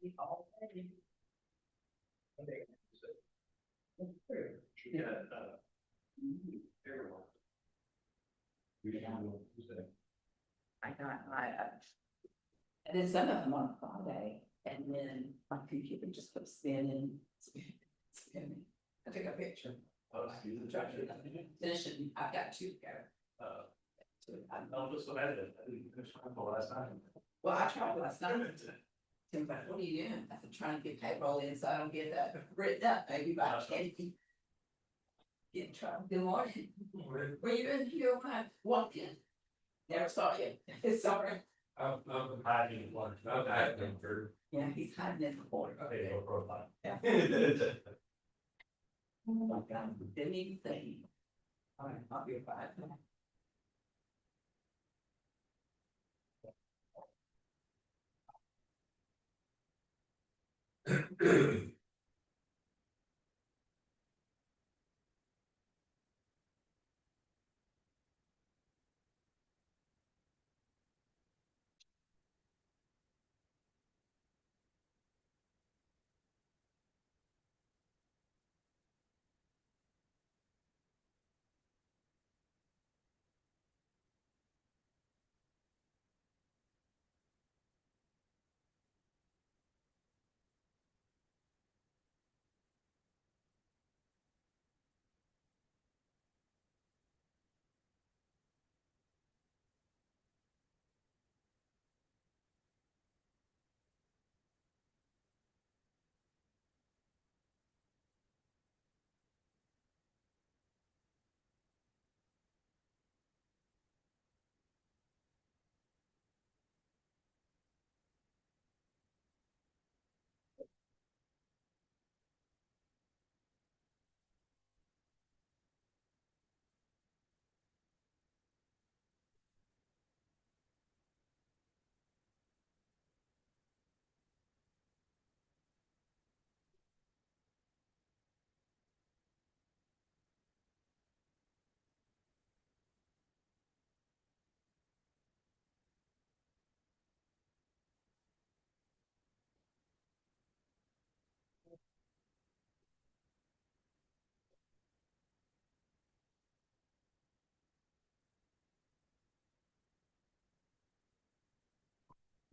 I got I did some of them on Friday, and then my computer just kept spinning. I took a picture. Finish it. I've got two to go. Well, I tried last night. Tim's like, what are you doing? I said, trying to get payroll in so I don't get that written up, maybe by Katie. Get in trouble. Good morning. Were you in here when I walked in? Never saw you. Sorry. I'm hiding one. I'm hiding for. Yeah, he's hiding in the corner. Okay, no problem. Yeah. Oh my God, didn't even think. All right, I'll be right back.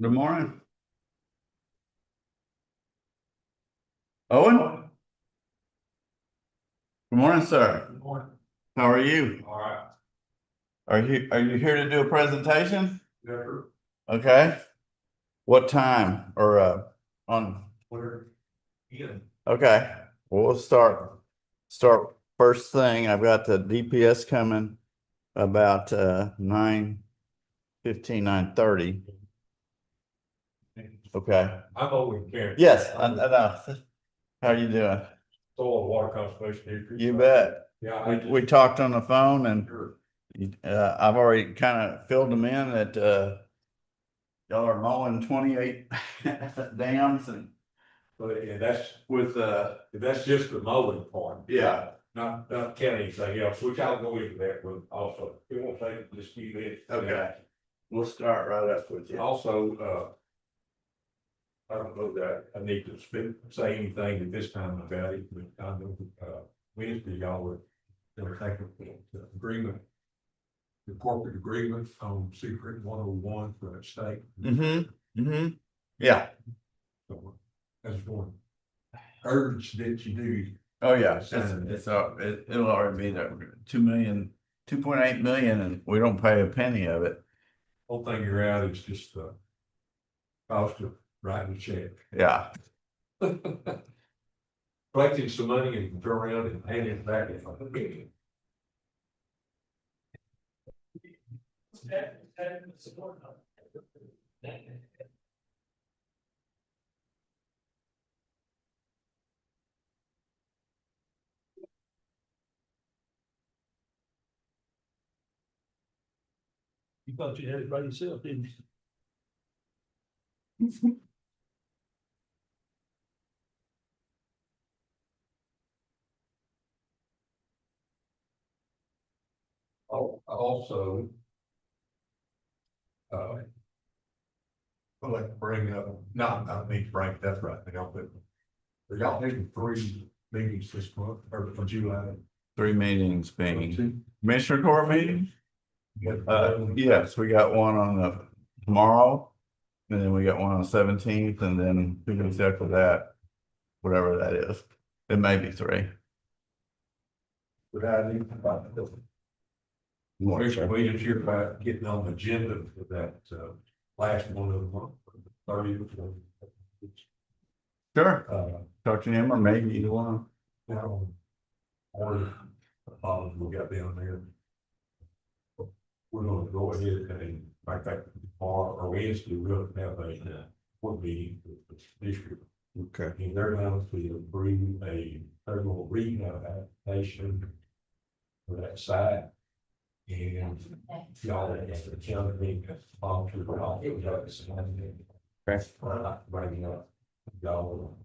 Good morning. Owen? Good morning, sir. Good morning. How are you? All right. Are you here to do a presentation? Never. Okay. What time or on? Where? Yeah. Okay. Well, we'll start first thing. I've got the DPS coming about 9:15, 9:30. Okay. I'm over in Karen. Yes, I know. How are you doing? Soil and water conservation here. You bet. Yeah. We talked on the phone and Sure. I've already kind of filled them in that y'all are mowing 28 dams and But yeah, that's with just the mowing part. yeah. Not counting anything else, which I'll go into that with also. It won't take just a few minutes. Okay. We'll start right up with you. Also, I don't know that I need to say anything at this time about it, but I know, Wednesday y'all were taking the agreement. The corporate agreement on secret 101 for that state. Yeah. So that's one urge that you do. Oh yeah. It'll already be there. 2.8 million, and we don't pay a penny of it. Whole thing you're out is just the cost of writing a check. Yeah. Collecting some money and turn around and hand it back. You thought you had it by yourself, didn't you? Also, I'd like to bring up, not, I don't need to bring that right now, but are y'all taking 3 meetings this month or for July? 3 meetings being Commissioner Court meetings. Yeah. Yes, we got one on tomorrow. And then we got one on the 17th, and then 2 days after that, whatever that is. It may be 3. But I need to. Commissioner Williams here about getting on the agenda for that, last one of the month, 30th. Sure. Talk to him or maybe either one. Now, or we got down there. We're gonna go ahead and, matter of fact, tomorrow or Wednesday, we'll have a board meeting with the district. Okay. And they're going to approve a federal rehab application for that site. And y'all have to tell me, sponsor, I'll give you that. Okay. I'm not bringing up y'all.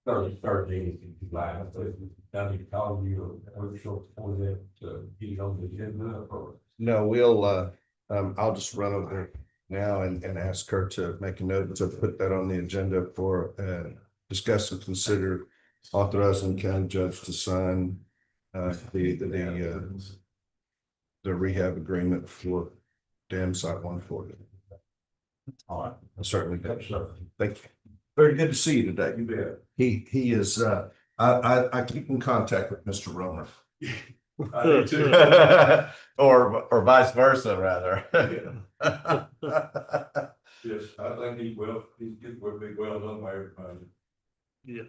13th in July, so I need to call you or short for that to get it on the agenda or. No, we'll, I'll just run over there now and ask her to make a note to put that on the agenda for, discuss and consider authorizing the county judge to sign, the rehab agreement for dam site 140. All right. I certainly do. That's Thank you. Very good to see you today. You bet. He is, I keep in contact with Mr. Romer. I do too. Or vice versa, rather. Yes, I think he will, will be well done by everybody. Yeah.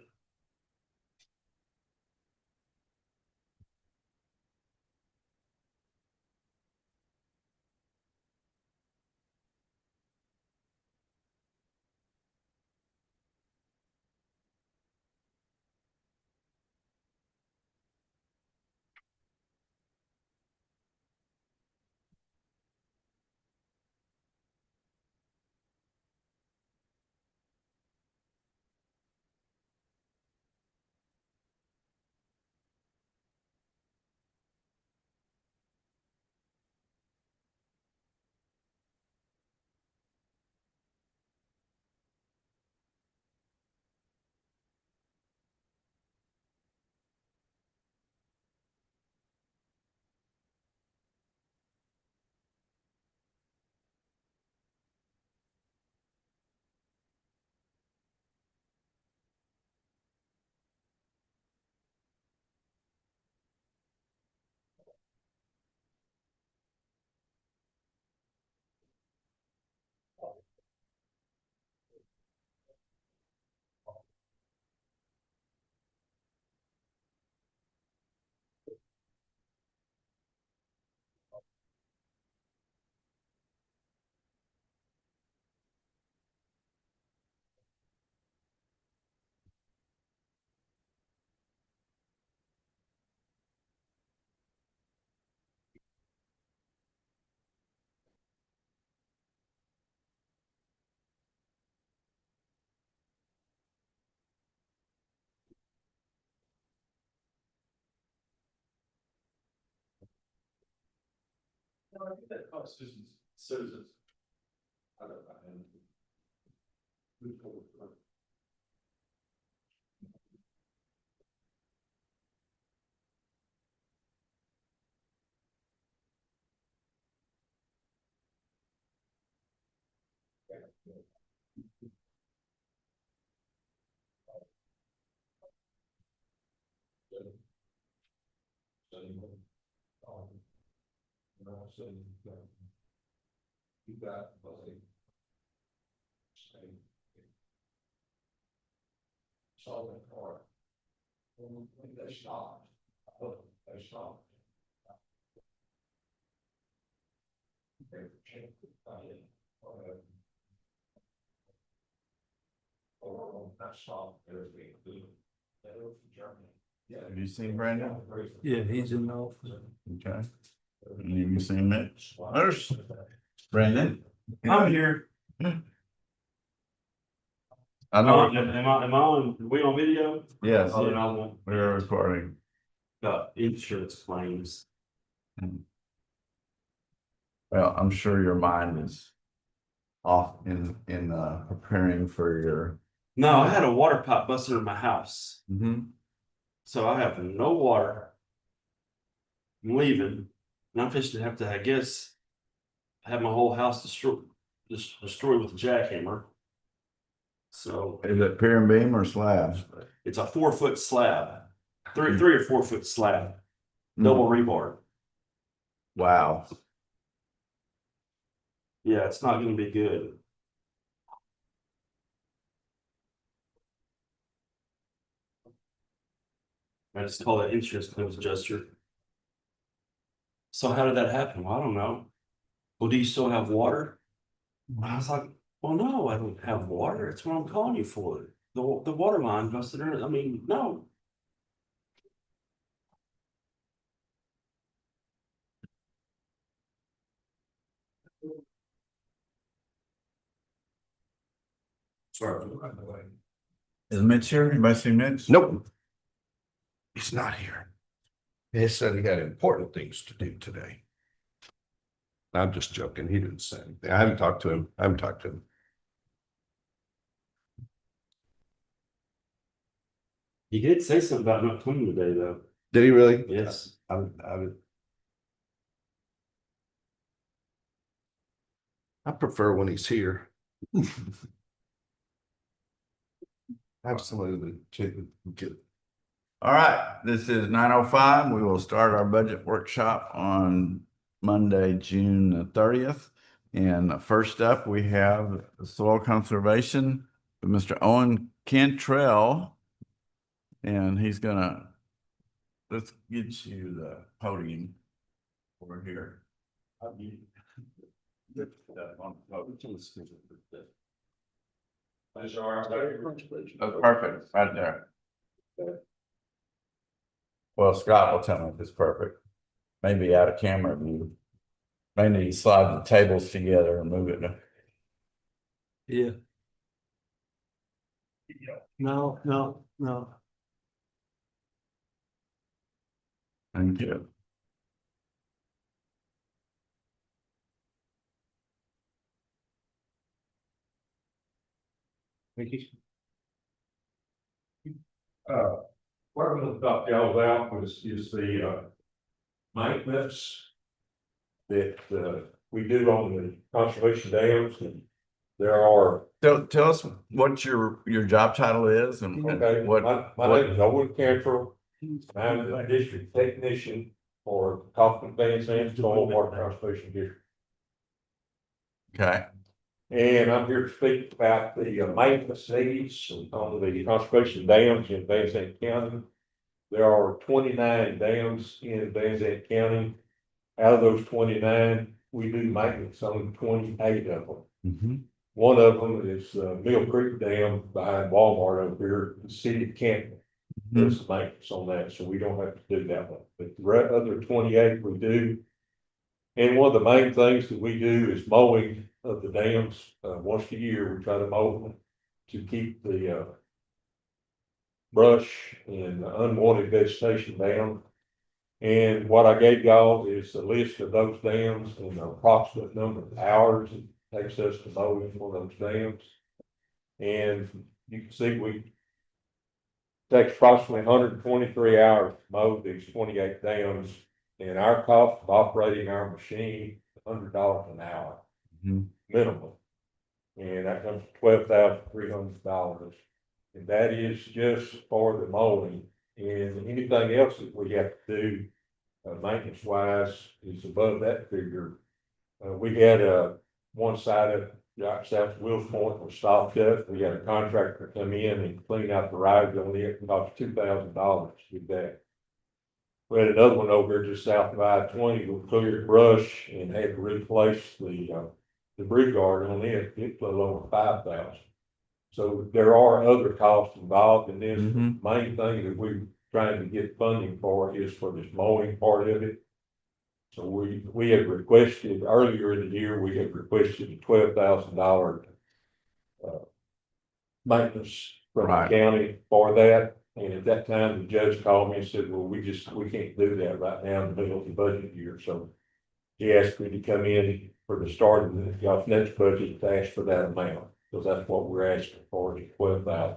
I think that costs citizens. I don't know. You got, solving for it. When they stopped, they stopped. They changed it, or not stopped, everything, they were from Germany. Yeah. Have you seen Brandon? Yeah, he's in the office. Okay. And have you seen Mitch? There's Brandon. I'm here. I know. Am I on, are we on video? Yes, Oh, then I won't. we're recording. Insurance claims. Well, I'm sure your mind is off in preparing for your? No, I had a water pipe busted in my house, Mhm. so I have no water. I'm leaving, and I'm fixing to have to, I guess, have my whole house destroyed with a jackhammer. So Is it pier and beam or slab? it's a 4 foot slab, three or 4 foot slab, Mm. double rebar. Wow. Yeah, it's not gonna be good. I just call that insurance claims adjuster. So how did that happen? Well, I don't know. Well, do you still have water? I was like, well, no, I don't have water. It's what I'm calling you for. The water line busted in. I mean, no. Sorry. Is Mitch here? Anybody see Mitch? Nope. He's not here. He said he had important things to do today. I'm just joking. He didn't say anything. I haven't talked to him. I haven't talked to him. He did say something about not coming today, though. Did he really? Yes. I prefer when he's here. Absolutely. Get All right, this is 9:05. We will start our budget workshop on Monday, June the 30th. And first up, we have soil conservation with Mr. Owen Cantrell. And he's let's get you the podium over here. On the podium. Oh, perfect, right there. Well, Scott will tell me if it's perfect. Maybe out of camera view. Maybe slide the tables together and move it. Yeah. No. Thank you. Thank you. What I'm gonna talk y'all about is the maintenance that we do on the conservation dams. And there are, Tell us what your job title is and okay, what. my name is Owen Cantrell. I'm the district technician for Kaufman Van Zandt Soil Water Conservation District. Okay, And I'm here to speak about the maintenance needs on the conservation dams in Van Zandt County. There are 29 dams in Van Zandt County. Out of those 29, we do maintenance on 28 of them. Mhm. One of them is Mill Creek Dam behind Walmart over here, the city of Canton. Does some maintenance on that, so we don't have to do that one. But the other 28 we do. And one of the main things that we do is mowing of the dams. Once a year, we try to mow them to keep the brush and unwanted vegetation down. And what I gave y'all is a list of those dams and the approximate number of hours it takes us to mow each one of those dams. And you can see we takes approximately 123 hours to mow these 28 dams. And our cost of operating our machine, $100 an hour, Mhm. minimum. And that comes to $12,300. And that is just for the mowing. And anything else that we have to do, maintenance wise, is above that figure. We had one side of right south of Wills Point was stopped up. We had a contractor come in and clean out the rides on it. It cost $2,000 to do that. We had another one over there just south of I-20 with cleared brush and had to replace the debris guard on it. It flew over 5,000. So there are other costs involved in this. Mhm. The main thing that we're trying to get funding for is for this mowing part of it. So we had requested earlier in the year, we had requested a $12,000 maintenance from the Right. county for that. And at that time, the judge called me and said, well, we can't do that right now in the middle of the budget year. So he asked me to come in for the start of y'all's next budget to ask for that amount, because that's what we're asking for, is 12,000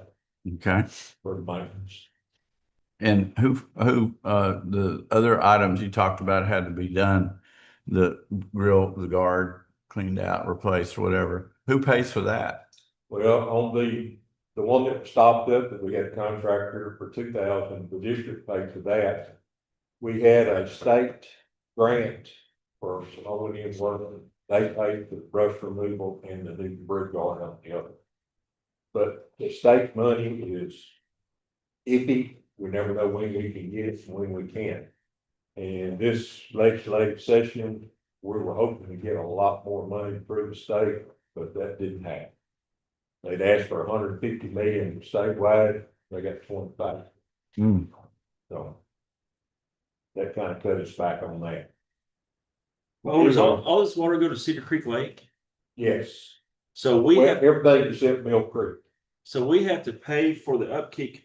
Okay. for the maintenance. And the other items you talked about had to be done, the grill, the guard cleaned out, replaced, whatever. Who pays for that? Well, on the one that stopped up, that we had a contractor for 2,000, the district paid for that. We had a state grant for some O&M work. They paid for the brush removal and the new brick guard on the other. But the state money is iffy. We never know when we can get it and when we can't. And this legislative session, we were hoping to get a lot more money through the state, but that didn't happen. They'd asked for 150 million statewide, they got 25. Hmm. So that kind of cut us back on that. Well, does all this water go to Cedar Creek Lake? Yes, So we well, have, everything except Mill Creek. so we have to pay for the upkeep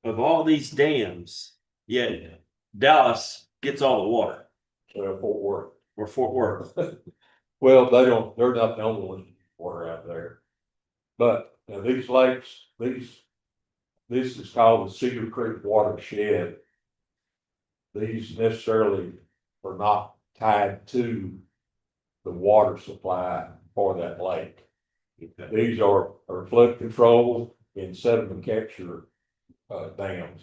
of all these dams, yet Dallas gets all the water, Fort Worth. or Fort Worth. Well, they're not the only ones with water out there. But these lakes, this is called the Cedar Creek watershed. These necessarily are not tied to the water supply for that lake. These are flood control and sediment capture dams.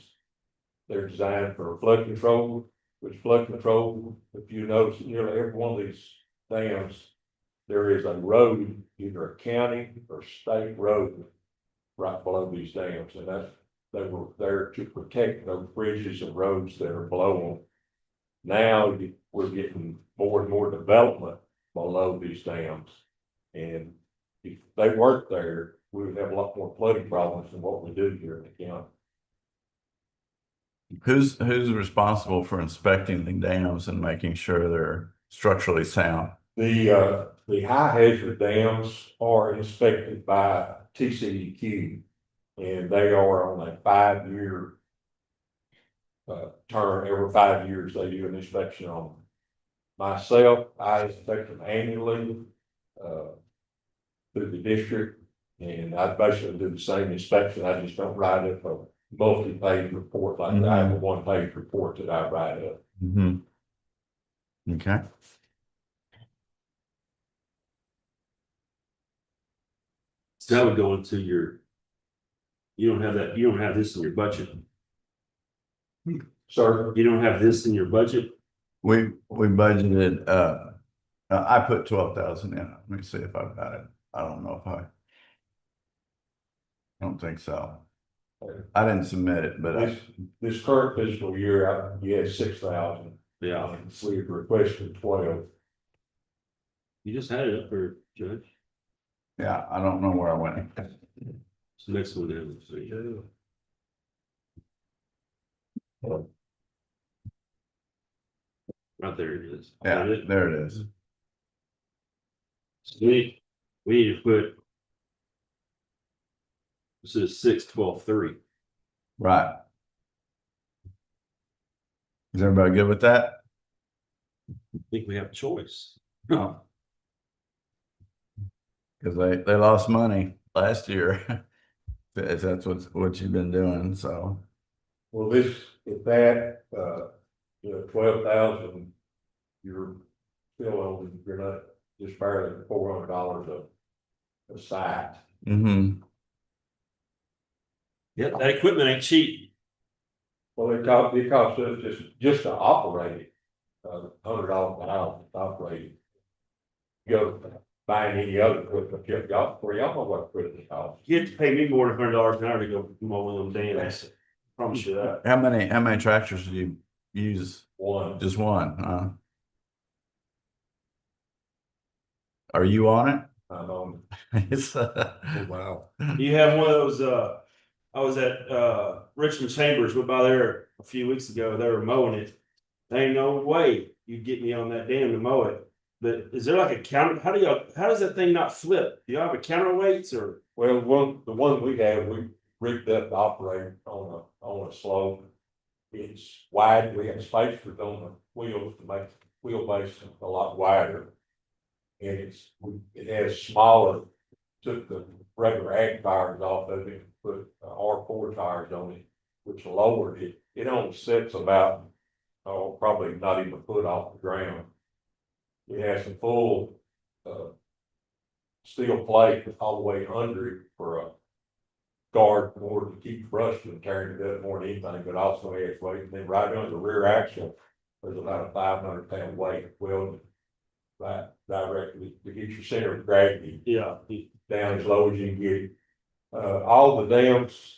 They're designed for flood control, which flood control, if you notice, nearly every one of these dams, there is a road, either a county or state road right below these dams, and they were there to protect those bridges and roads that are below them. Now we're getting more and more development below these dams, and if they weren't there, we would have a lot more flooding problems than what we do here in the county. Who's responsible for inspecting the dams and making sure they're structurally sound? The high hazard dams are inspected by TCEQ, and they are on a 5-year term. Every 5 years, they do an inspection on them. Myself, I inspect them annually through the district, and I basically do the same inspection. I just don't write up a multi-page report like I have a one-page report that I write up. Mm-hmm. Okay. So that would go into your, you don't have this in your budget. Sir, You don't have this in your budget. We budgeted, I put 12,000 in. Let me see if I've got it. I don't know if I don't think so. I didn't submit it, but this current fiscal year, you had 6,000. Yeah. We had requested 12. You just had it up there, Judge. yeah, I don't know where I went. It's the next one down. So yeah. Right there it is. Yeah, Is that it? there it is. So we need to put. This is 6-12-3. Right. Is everybody good with that? I think we have a choice. No. Because they lost money last year. If that's what you've been doing, so. Well, this, if that, 12,000, you're still on, you're not just barely $400 a site. Mm-hmm. Yeah, that equipment ain't cheap. Well, it costs us just to operate it, $100 an hour to operate it. You go buying any other equipment, y'all know what equipment costs. You have to pay me more than $100 an hour to go mow one of them dams. Promise you that. How many tractors do you use? One, Just one, Are you on it? I'm on, It's, Oh, wow. You have one of those, I was at Richmond Chambers, went by there a few weeks ago, they were mowing it. There ain't no way you'd get me on that dam to mow it. But is there like a counter, how does that thing not flip? Do you have a counterweights or? well, the one we have, we rigged up to operate on a slope. It's wide, we have space for on wheels to make wheelbase a lot wider. And it has smaller, took the regular ag tires off of it, put R4 tires on it, which lowered it. It only sits about, oh, probably not even a foot off the ground. It has a full, steel plate all the way under it for a guard more to keep rust from tearing it up more than anything, but also has weight. And then right under the rear axle, there's about a 500-pound weight welded right directly to get your center of gravity Yeah. down as low as you can get it. All the dams,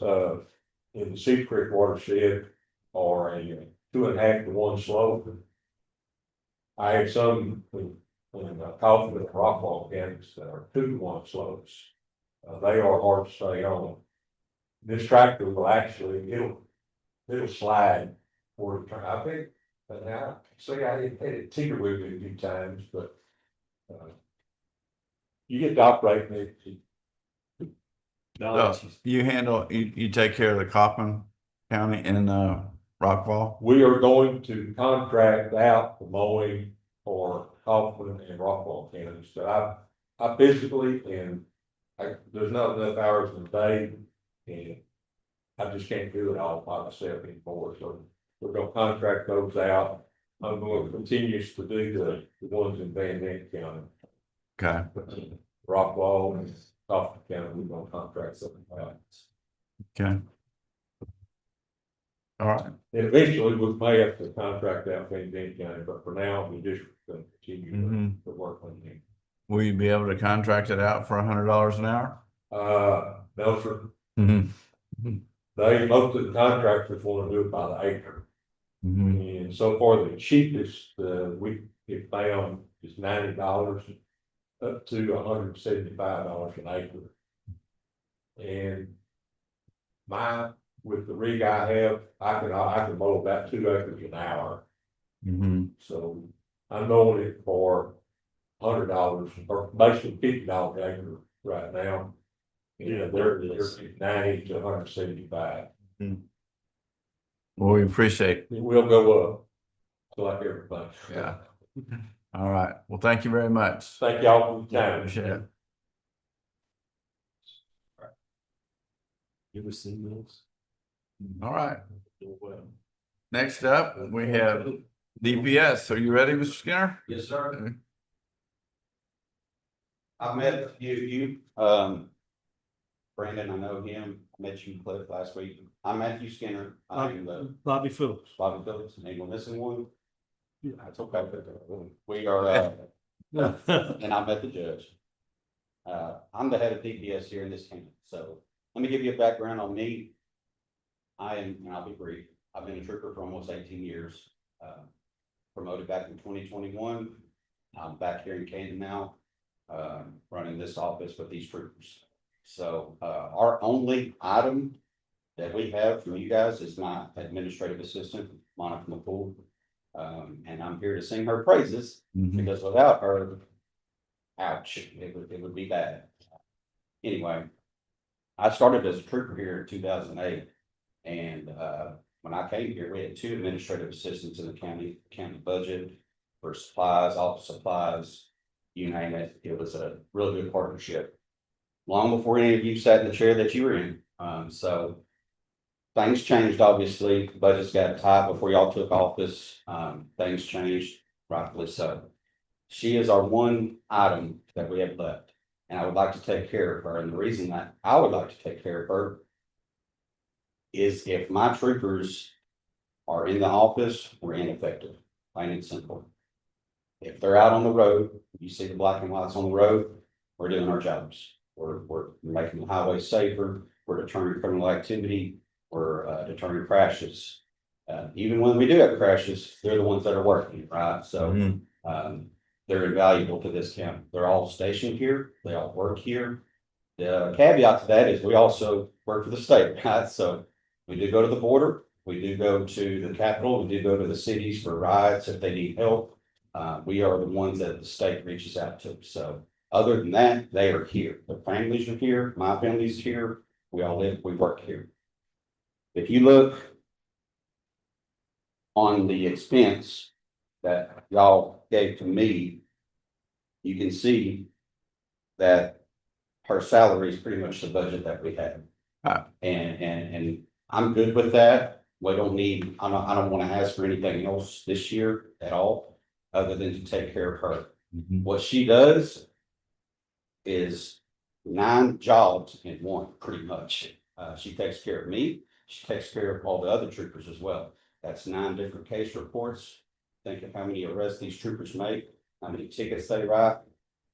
in the Cedar Creek watershed are a 2.5 to 1 slope. I had some in Kaufman and Rockwall counties that are 2 to 1 slopes. They are hard to stay on. This tractor will actually, it'll slide for the turn. I think, and now, see, I had it tinker with it a few times, but you get to operate it. So you take care of the Kaufman County and Rockwall? We are going to contract out the mowing for Kaufman and Rockwall counties, but I physically there's not enough hours in the day, and I just can't do it all by myself anymore, so we're gonna contract those out. I'm going to continue to do the ones in Van Nant County. Okay. Rockwall and Kaufman County, we're gonna contract something out. Okay. All right. And eventually we may have to contract out Van Nant County, but for now, we just gonna continue to work on it. Will you be able to contract it out for $100 an hour? No, sir. Mm-hmm. Most of the contractors want to do it by the acre. Mm-hmm. And so far, the cheapest, we have found is $90 up to $175 an acre. And with the rig I have, I can mow about 2 acres an hour. Mm-hmm. So I'm mowing it for $100 or basically $50 an acre right now. Yeah, They're 90 to 175. Well, we appreciate. It will go up, like everything. Yeah. All right. Well, thank you very much. Thank y'all for your time. Appreciate it. You ever seen those? All right. Next up, we have DPS. Are you ready, Mr. Skinner? Yes, sir. Okay. I met you, Brandon, I know him, I met you, Cliff, last week. I'm Matthew Skinner. I'm the Bobby Phillips. Bobby Phillips, and we're missing one. Yeah. That's okay. We are, and I met the judge. I'm the head of DPS here in this county, so let me give you a background on me. And I'll be brief, I've been a trooper for almost 18 years. Promoted back in 2021. I'm back here in Canton now, running this office with these troopers. So, our only item that we have from you guys is my administrative assistant, Monica McCool. And I'm here to sing her praises, because without her, ouch, it would be bad. Anyway, I started as a trooper here in 2008, and when I came here, we had 2 administrative assistants in the county budget for supplies, office supplies, you name it. It was a really good partnership. Long before any of you sat in the chair that you were in. So things changed, obviously. Budgets got tight before y'all took office. Things changed, rightfully so. She is our one item that we have left, and I would like to take care of her. And the reason that I would like to take care of her is if my troopers are in the office, we're ineffective, plain and simple. If they're out on the road, you see the black and whites on the road, we're doing our jobs. We're making the highway safer, we're deterring criminal activity, we're deterring crashes. Even when we do have crashes, they're the ones that are working, right? So they're invaluable to this county. They're all stationed here, they all work here. The caveat to that is we also work for the state, right? So we do go to the border, we do go to the Capitol, we do go to the cities for rides if they need help. We are the ones that the state reaches out to. So other than that, they are here. Their families are here. My family's here. We all live, we work here. If you look on the expense that y'all gave to me, you can see that her salary is pretty much the budget that we had. Ah. And I'm good with that. We don't need, I don't want to ask for anything else this year at all, other than to take care of her. Mhm. What she does is 9 jobs in one, pretty much. She takes care of me. She takes care of all the other troopers as well. That's 9 different case reports. Think of how many arrests these troopers make, how many tickets they write,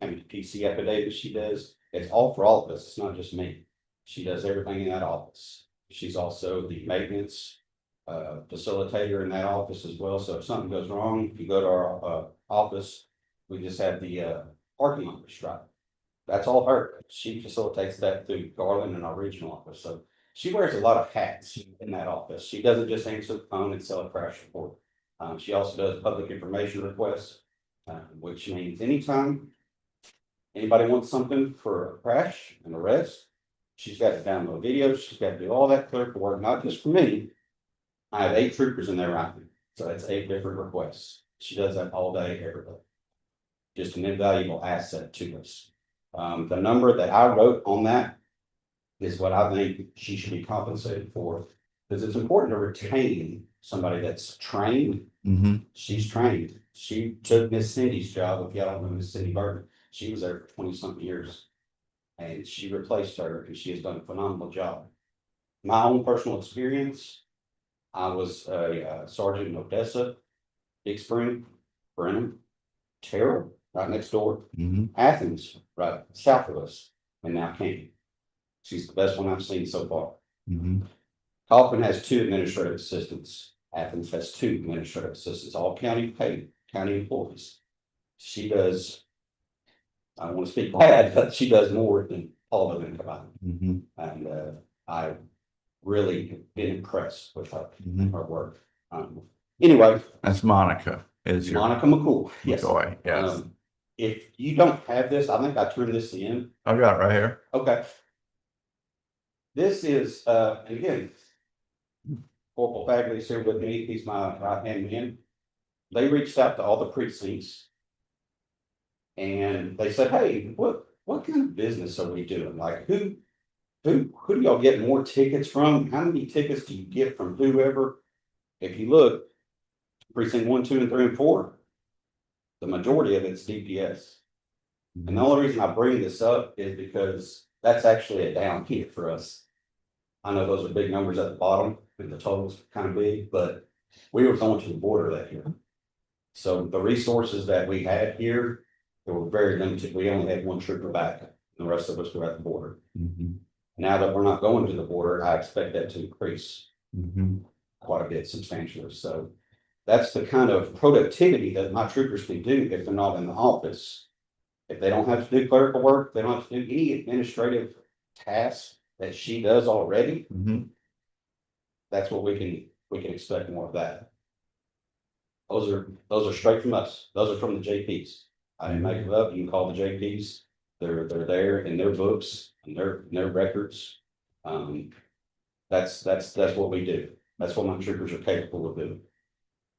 how many PC affidavits she does. It's all for all of us. It's not just me. She does everything in that office. She's also the maintenance facilitator in that office as well. So if something goes wrong, if you go to our office, we just have the parking lot strike. That's all her. She facilitates that through Garland and our regional office. So she wears a lot of hats in that office. She doesn't just answer the phone and sell a crash report. She also does public information requests, which means anytime anybody wants something for a crash, an arrest, she's got to download videos. She's got to do all that clerical work, not just for me. I have 8 troopers in there right now. So that's 8 different requests. She does that all day, every day. Just an invaluable asset to us. The number that I wrote on that is what I think she should be compensated for, because it's important to retain somebody that's trained. Mhm. She's trained. She took Miss Cindy's job. If y'all don't know Miss Cindy Burton, she was there for 20-something years. And she replaced her, and she has done a phenomenal job. My own personal experience, I was a sergeant in Odessa, Big Spring, Brenham, Terrell, right next door, Mhm. Athens, right south of us, and now Canton. She's the best one I've seen so far. Mhm. Kaufman has 2 administrative assistants. Athens has 2 administrative assistants, all county paid, county employees. She does, I don't want to speak bad, but she does more than all of them combined. Mhm. And I really have been impressed with her, Mhm. her work. Anyway, That's Monica is your Monica McCool, yes. McCoy, yes. If you don't have this, I think I turned this in. I got it right here. Okay. This is, and again, Corporal Fagley's here with me. He's my right-hand man. They reached out to all the precincts. And they said, hey, what kind of business are we doing? Like who do y'all get more tickets from? How many tickets do you get from whoever? If you look, precinct 1, 2, and 3, and 4, the majority of it's DPS. And the only reason I bring this up is because that's actually a down hit for us. I know those are big numbers at the bottom and the total's kind of big, but we were going to the border that year. So the resources that we had here, they were very limited. We only had 1 trooper back. The rest of us were at the border. Mhm. Now that we're not going to the border, I expect that to increase Mhm. quite a bit substantially. So that's the kind of productivity that my troopers can do if they're not in the office. If they don't have to do clerical work, they don't have to do any administrative tasks that she does already. Mhm. That's what we can expect more of that. Those are straight from us. Those are from the JPs. I didn't make it up. You can call the JPs. They're there in their books and their records. That's what we do. That's what my troopers are capable of doing.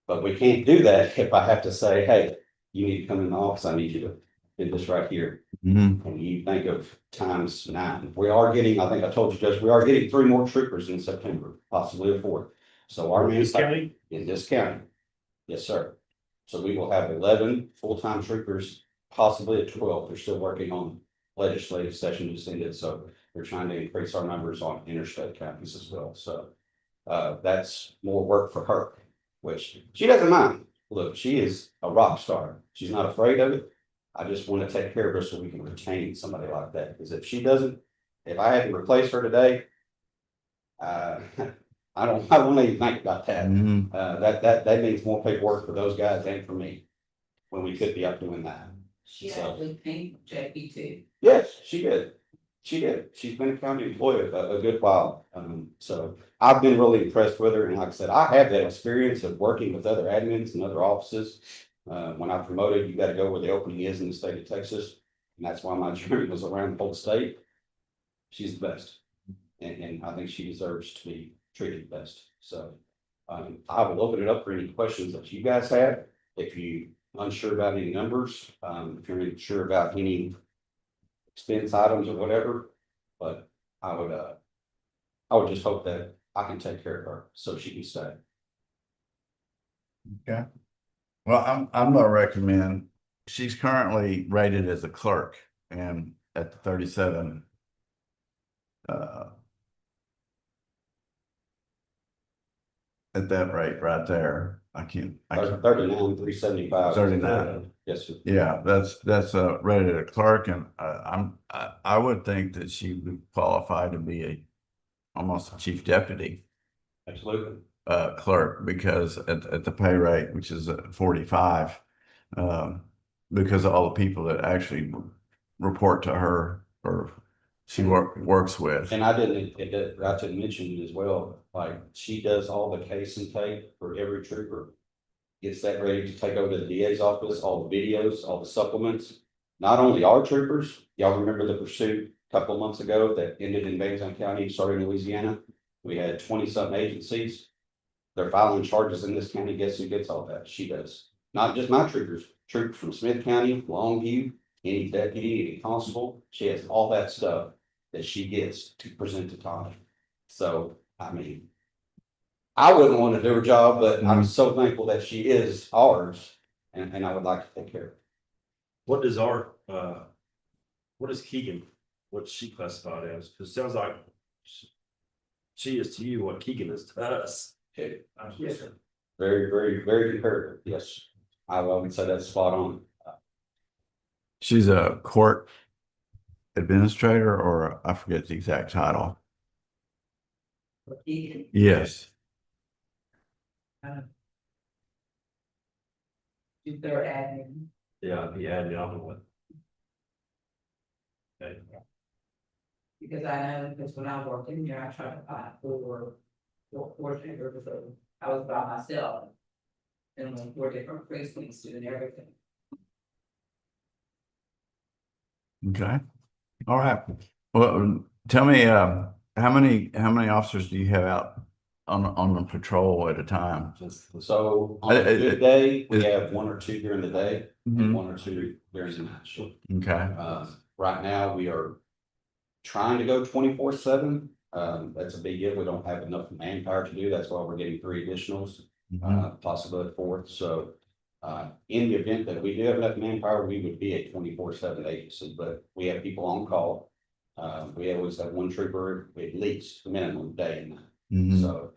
But we can't do that if I have to say, hey, you need to come in the office. I need you to do this right here. Mhm. And you think of times 9. We are getting, I think I told you, Judge, we are getting 3 more troopers in September, possibly a 4th. So our This county? in this county. Yes, sir. So we will have 11 full-time troopers, possibly a 12. They're still working on legislative session just ended, so they're trying to increase our numbers on interstate counties as well. So that's more work for her, which she doesn't mind. Look, she is a rock star. She's not afraid of it. I just want to take care of her so we can retain somebody like that. Because if she doesn't, if I had to replace her today, I don't even think about that. Mhm. That means more paperwork for those guys and for me, when we could be up doing that. She So- actually came from JP too. Yes, she did. She did. She's been a county employee a good while. So I've been really impressed with her. And like I said, I have that experience of working with other admins and other offices. When I promoted, you got to go where the opening is in the state of Texas. And that's why my journey was around the whole state. She's the best. And I think she deserves to be treated best. So I will open it up for any questions that you guys have. if you unsure about any numbers, if you're unsure about any expense items or whatever, but I would just hope that I can take care of her so she can stay. Okay. Well, I'm gonna recommend, she's currently rated as a clerk and at the 37. At that rate right there, I can't. 39, 375. 39. Yes, sir. Yeah, that's rated a clerk, and I would think that she would qualify to be almost a chief deputy Absolutely. clerk, because at the pay rate, which is 45, because of all the people that actually report to her or she works with. And I didn't mention it as well, like she does all the case and tape for every trooper. Gets that ready to take over to the DA's office, all the videos, all the supplements. Not only our troopers, y'all remember the pursuit a couple of months ago that ended in Baintown County, and started in Louisiana? We had 20-something agencies. They're filing charges in this county. Guess who gets all that? She does. Not just my troopers, troops from Smith County, Longview, any deputy, any constable. She has all that stuff that she gets to present to Tommy. So, I mean, I wouldn't want to do her job, but I'm so thankful that she is ours, and I would like to take care of her. What does what is Keegan, what's she classified as? Cause it sounds like she is to you what Keegan is to us. Okay. Yes. Very, very, very comparative. Yes, I would say that's spot on. She's a court administrator, or I forget the exact title. Yes. They're adding. Yeah, he added on with. Okay. Because I know, because when I worked in here, I tried to apply for treasurers, so I was by myself. And like 4 different precincts doing everything. Okay. All right. Well, tell me, how many officers do you have out on the patrol at a time? So on a good day, we have 1 or 2 during the day, and 1 or 2 during the night shift. Okay. Right now, we are trying to go 24/7. That's a big deal. We don't have enough manpower to do. That's why we're getting 3 additionals, possibly a 4th. So in the event that we do have enough manpower, we would be a 24/7 agency, but we have people on call. We always have 1 trooper at least minimum day and night. So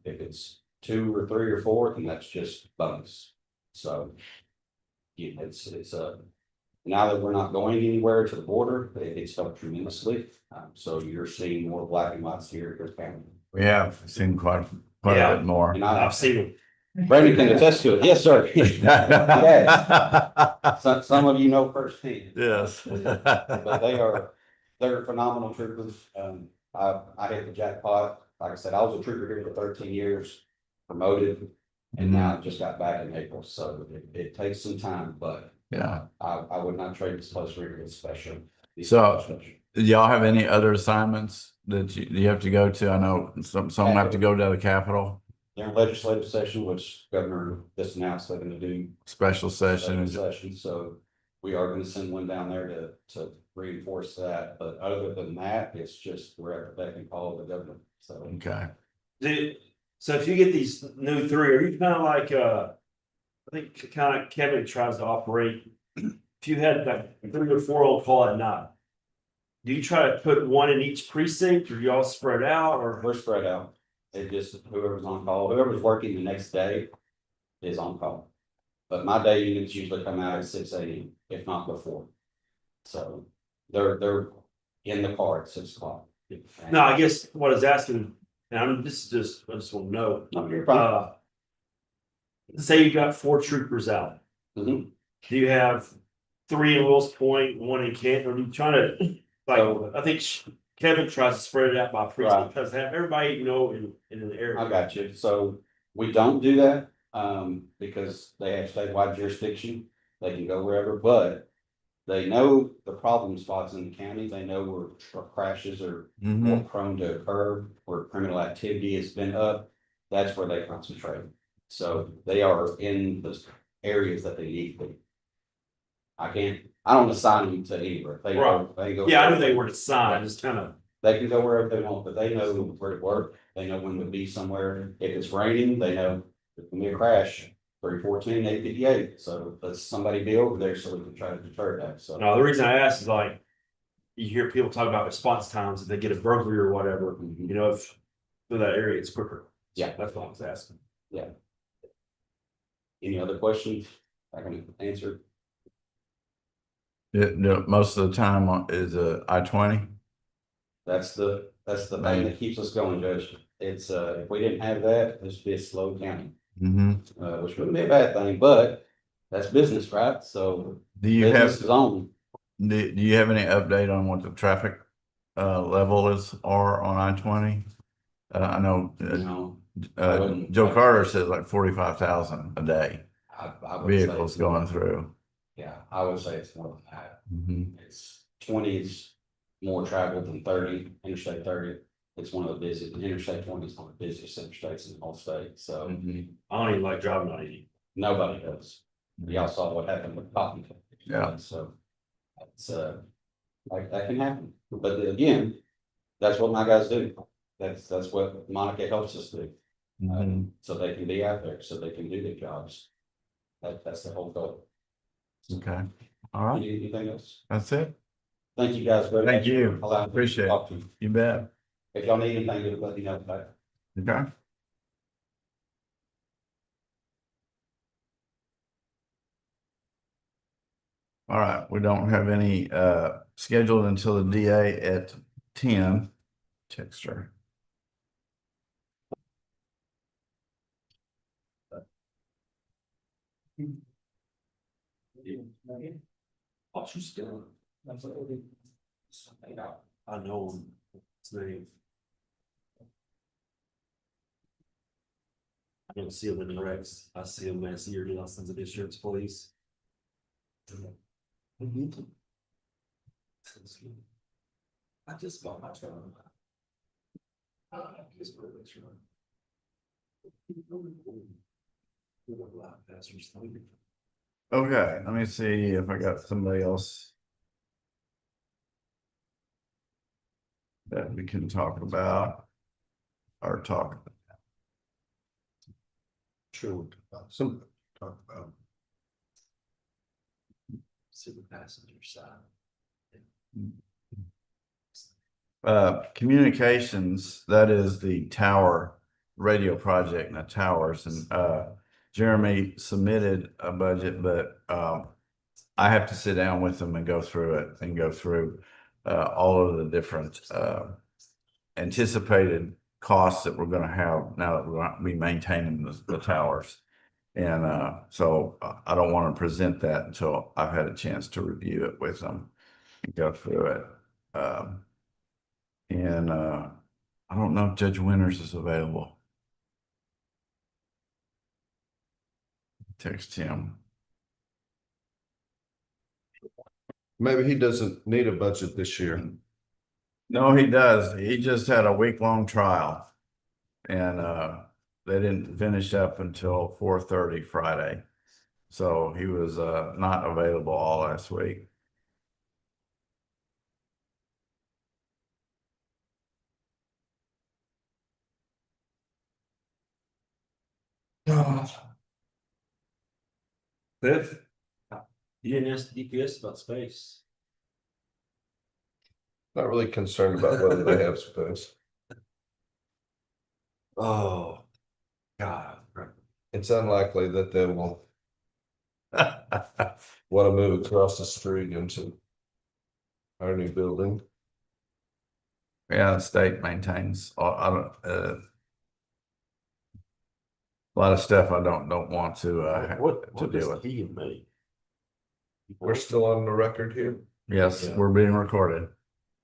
if it's 2 or 3 or 4, then that's just bonus. So yeah, it's now that we're not going anywhere to the border, it's helped tremendously. So you're seeing more black and whites here at county. We have seen quite Yeah. a bit more. And I've seen him. Brandon can attest to it. Yes, sir. Yes. Some of you know firsthand. Yes. But they're phenomenal troopers. I hit the jackpot. Like I said, I was a trooper here for 13 years, promoted, and now I just got back in April. So it takes some time, but Yeah. I would not trade this place for anything special. So, do y'all have any other assignments that you have to go to? I know some have to go to the Capitol, During legislative session, which Governor just announced they're gonna do special special session. session, so we are gonna send one down there to reinforce that, but other than that, it's just we're at the beck and call of the governor, so. Okay. So if you get these new 3, are you kind of like, I think kind of Kevin tries to operate. If you had like 3 or 4 on call at night, do you try to put 1 in each precinct, or you all spread out, or? We're spread out. It just, whoever's on call, whoever's working the next day is on call. But my day units usually come out at 6 a.m., if not before. So they're in the car at 6 o'clock. No, I guess what I was asking, and I just want to know. No, you're fine. Say you got 4 troopers out. Mhm. Do you have 3 in Wills Point, 1 in Kent, or do you try to, like, I think Kevin tries to spread it out by precinct, Right. because have everybody in the area. I got you. So we don't do that, because they have statewide jurisdiction. They can go wherever, but they know the problem spots in the county. They know where truck crashes are more prone to occur, where criminal activity has been up. That's where they concentrate. So they are in the areas that they need to be. I don't assign them to anywhere. They go. Yeah, I knew they were assigned, just kind of. They can go wherever they want, but they know where to work. They know when to be somewhere. If it's raining, they know there's gonna be a crash, 314, 858. So let's somebody be over there so we can try to deter that. So. No, the reason I asked is like, you hear people talk about response times, if they get a burglary or whatever, you know, if through that area, it's quicker. Yeah. That's what I was asking. Any other questions I can answer? Most of the time is I-20. That's the thing that keeps us going, Judge. It's, if we didn't have that, this would be a slow county, which wouldn't be a bad thing, but that's business, right? So Do you business have, is on. do you have any update on what the traffic level are on I-20? I know You know, Joe Carter says like 45,000 a day I would say vehicles going through. Yeah, I would say it's more than that. Mhm. It's 20 is more traveled than 30, Interstate 30. It's one of the busiest, Interstate 20 is one of the busiest interstates in the whole state, so I don't even like driving on it. nobody does. Y'all saw what happened with Cotton. Yeah. So it's, like, that can happen, but again, that's what my guys do. That's what Monica helps us do. Mhm. So they can be out there, so they can do their jobs. That's the whole goal. Okay, all right, Anything else? that's it. Thank you guys very much. Thank you. for allowing me to Appreciate it. talk to you. You bet. If y'all need anything, just let me know. Bye. Okay. All right, we don't have any scheduled until the DA at 10. Text her. Oh, she's still. I know his name. I don't see him in the Rex. I see him last year, you know, since the insurance police. I just bought my truck. Just for the truck. Okay, let me see if I got somebody else that we can talk about or talk. Sure. Some talk about. See the passenger side. Communications, that is the tower radio project and the towers, and Jeremy submitted a budget, but I have to sit down with them and go through it and go through all of the different anticipated costs that we're going to have now that we're going to be maintaining the towers. And so I don't want to present that until I've had a chance to review it with them and go through it. And I don't know if Judge Winters is available. Text him. Maybe he doesn't need a budget this year. No, he does. He just had a week-long trial. And they didn't finish up until 4:30 Friday. So he was not available all last week. Fifth. You didn't ask DPS about space. Not really concerned about whether they have space. Oh. God. It's unlikely that they will want to move across the street into our new building. Yeah, the state maintains, I don't, a lot of stuff I don't want to What to does deal with. he make? We're still on the record here. Yes, Yeah. we're being recorded.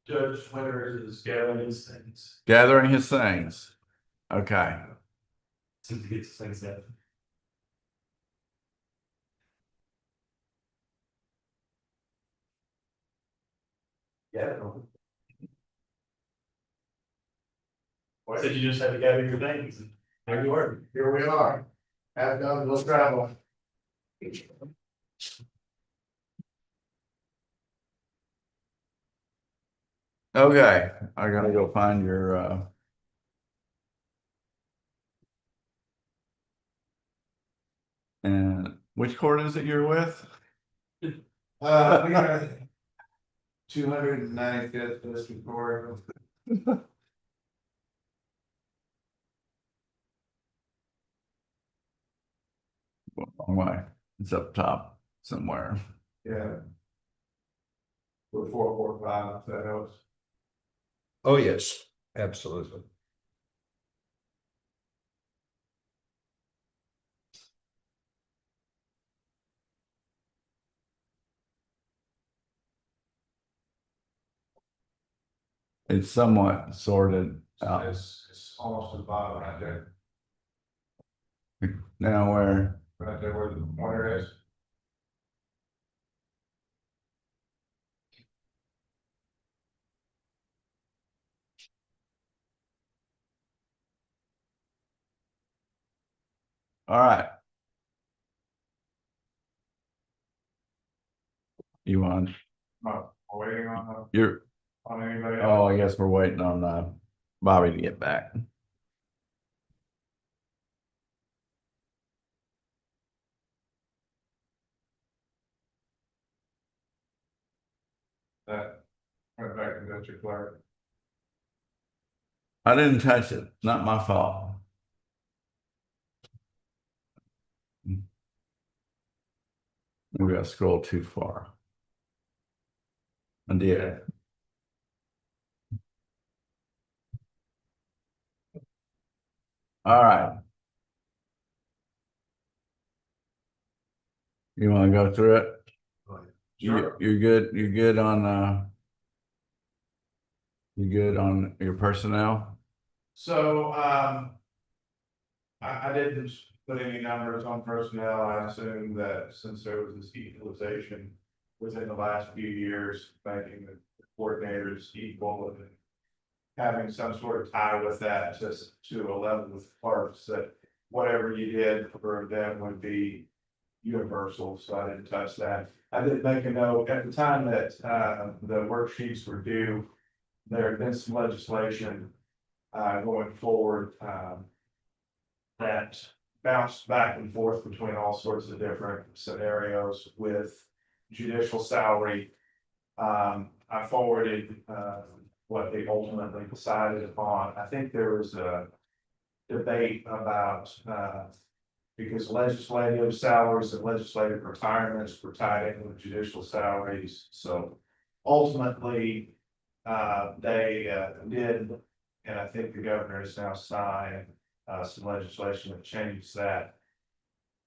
Judge Winters is gathering his things. Gathering his things. Okay. Seems to get his things out. Yeah. Well, I said you just had to gather your things. Here you are. Here we are. Have done, we'll travel. Okay, I gotta go find your, and which court is it you're with? We got 295th District Court. Wrong way. It's up top somewhere. Yeah. With 445, that helps. Oh, yes, absolutely. It's somewhat sorted out. It's almost at the bottom right there, Now where, right there where the pointer is. all right. You want, Oh, we're waiting on, you're, anybody else? oh, I guess we're waiting on, Bobby to get back. That, went back to Mr. Clark. I didn't touch it, not my fault. Maybe I scrolled too far. I did. All right. You wanna go through it? Sure. You're good, you're good on, you good on your personnel? So, I didn't put any numbers on personnel. I assume that since there was this equalization within the last few years, making the coordinators equal and having some sort of tie with that, just to a level with clerks, that whatever you did for them would be universal, so I didn't touch that. I did make a note at the time that, the worksheets were due, there had been some legislation, going forward, that bounced back and forth between all sorts of different scenarios with judicial salary. I forwarded, what they ultimately decided upon. I think there was a debate about, because legislative salaries and legislative retirements were tied in with judicial salaries, so ultimately, they, did, and I think the governor has now signed, some legislation that changes that.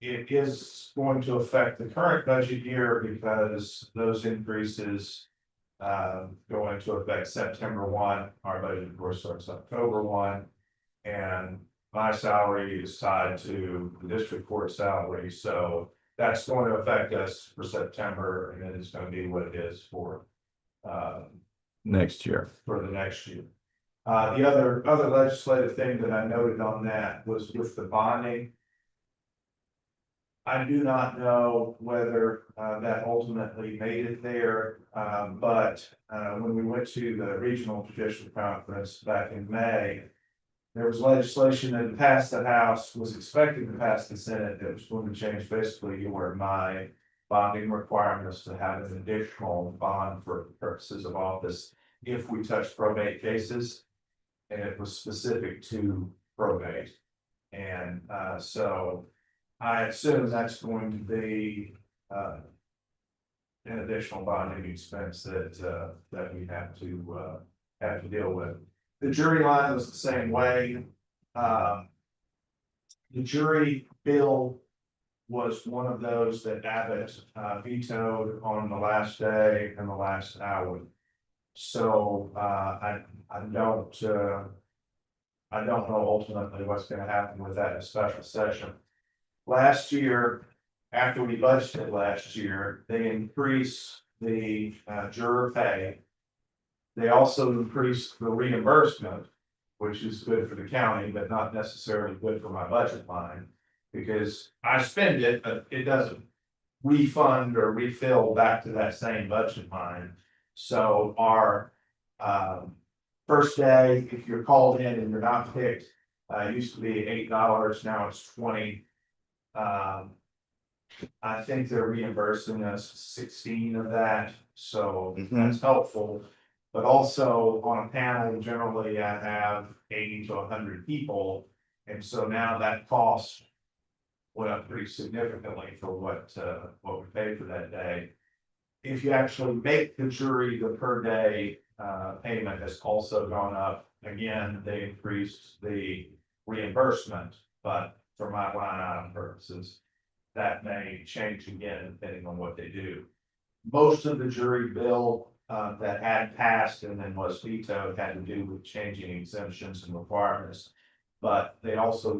It is going to affect the current budget year because those increases go into effect September 1. Our budget, of course, starts October 1. And my salary is tied to the district court salary, so that's going to affect us for September, and it is going to be what it is for Next year. for the next year. The other legislative thing that I noted on that was with the bonding. I do not know whether that ultimately made it there, but when we went to the regional judicial conference back in May, there was legislation that passed the House, was expected to pass the Senate, that was going to change basically where my bonding requirements to have an additional bond for purposes of office if we touch probate cases. And it was specific to probate. And so I assume that's going to be an additional bonding expense that that we have to deal with. The jury line was the same way. The jury bill was one of those that Abbott vetoed on the last day and the last hour. So I don't know ultimately what's gonna happen with that in special session. Last year, after we budgeted last year, they increased the juror pay. They also increased the reimbursement, which is good for the county, but not necessarily good for my budget line. Because I spend it, but it doesn't refund or refill back to that same budget line. So our, first day, if you're called in and you're not picked, used to be $8, now it's 20. I think they're reimbursing us 16 of that, so that's helpful. But also on a panel, generally I have 80 to 100 people, and so now that cost went up pretty significantly for what we paid for that day. If you actually make the jury, the per day payment has also gone up. Again, they increased the reimbursement, but for my line item purposes, that may change again depending on what they do. Most of the jury bill that had passed and then was vetoed had to do with changing exemptions and requirements. But they also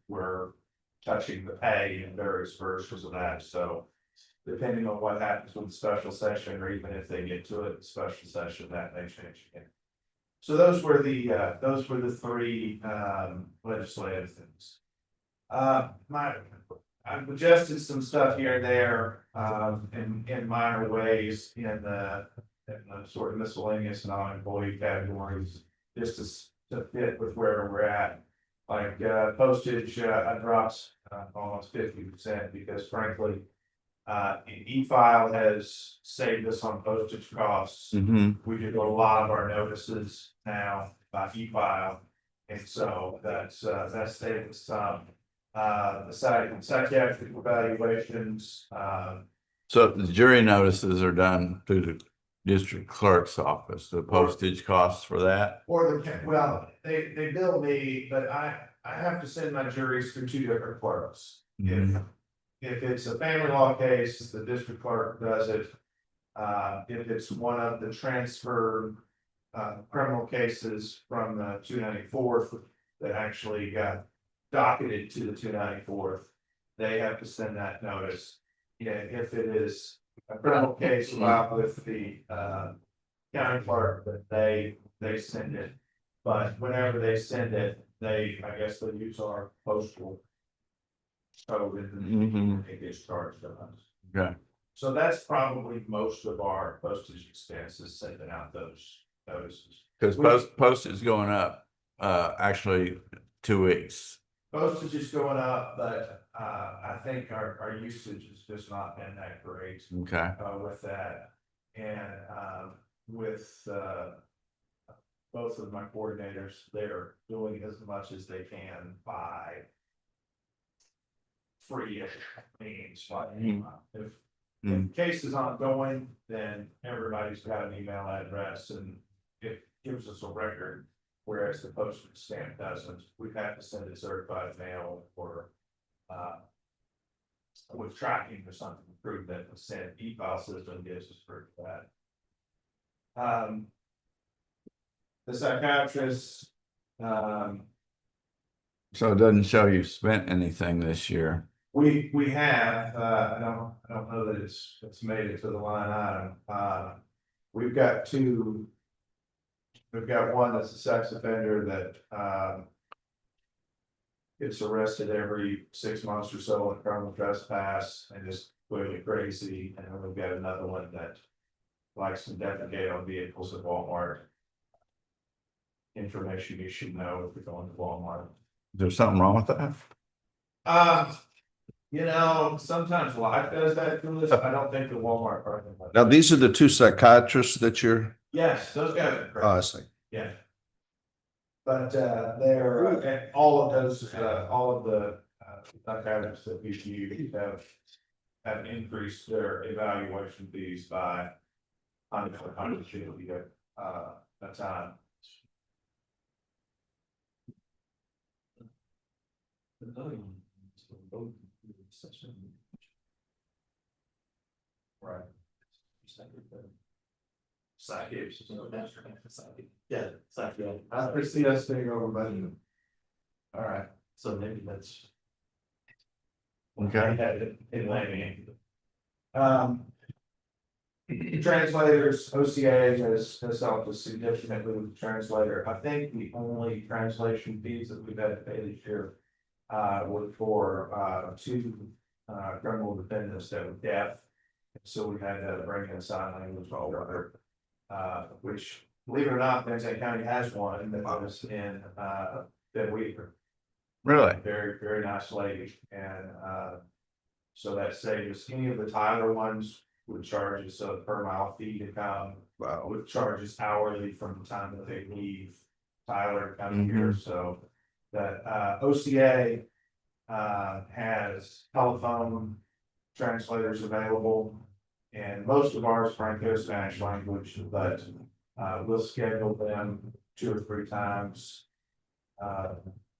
were touching the pay in various versions of that, so depending on what happens with the special session, or even if they get to it in special session, that may change again. So those were the three legislative things. I've adjusted some stuff here and there, in minor ways in the sort of miscellaneous non-employee categories, just to fit with where we're at. Like, postage, I dropped, almost 50% because frankly, e-file has saved us on postage costs. We do a lot of our notices now by e-file. And so that's saved us some. The psychiatric evaluations, So the jury notices are done through the district clerk's office, the postage costs for that? or well, they bill me, but I have to send my juries through two different clerks. If it's a family law case, the district clerk does it. If it's one of the transfer criminal cases from the 294th that actually got docketed to the 294th, they have to send that notice. Yeah, if it is a criminal case filed with the county clerk, that they send it. But whenever they send it, I guess they use our postal code and it gets charged to us. Okay. So that's probably most of our postage expenses, sending out those notices. Because postage is going up, actually 2 weeks. Postage is going up, but I think our usage has just not been that great. Okay. With that, and with both of my coordinators, they're doing as much as they can by free means. Like, if the case is ongoing, then everybody's got an email address and it gives us a record. Whereas the postage stamp doesn't, we have to send it certified mail or with tracking or something to prove that the sent e-file system gives us proof of that. The psychiatrist, So it doesn't show you spent anything this year. we have, I don't know that it's made it to the line item. We've got two. We've got one that's a sex offender that gets arrested every 6 months or so on criminal trespass and is clearly crazy. And then we've got another one that likes to defecate on vehicles at Walmart. Information you should know if you're going to Walmart. Is there something wrong with that? Sometimes life does that to us. I don't think the Walmart parking lot. Now, these are the two psychiatrists that you're, Yes, those guys are great. I see. Yeah. But they're, and all of those, all of the psychiatrists that we've used have increased their evaluation fees by $150 a time. Right. Psychiatrist. Yeah, exactly. I see us staying over budget. All right, So maybe that's. Okay. in Miami. Translators, OCA has helped us significantly with the translator. I think the only translation fees that we've had to pay this year were for two criminal defendants that were deaf. So we had to bring in a sign language interpreter, which, believe it or not, Benton County has one that was in, Ben Weaver. Really? Very, very nice lady, and, so that saves any of the Tyler ones would charge us a per mile fee to come. Wow. Would charge us hourly from the time that they leave Tyler to come here, so. That, OCA, has telephone translators available. And most of ours, frankly, are Spanish language, but, we'll schedule them 2 or 3 times.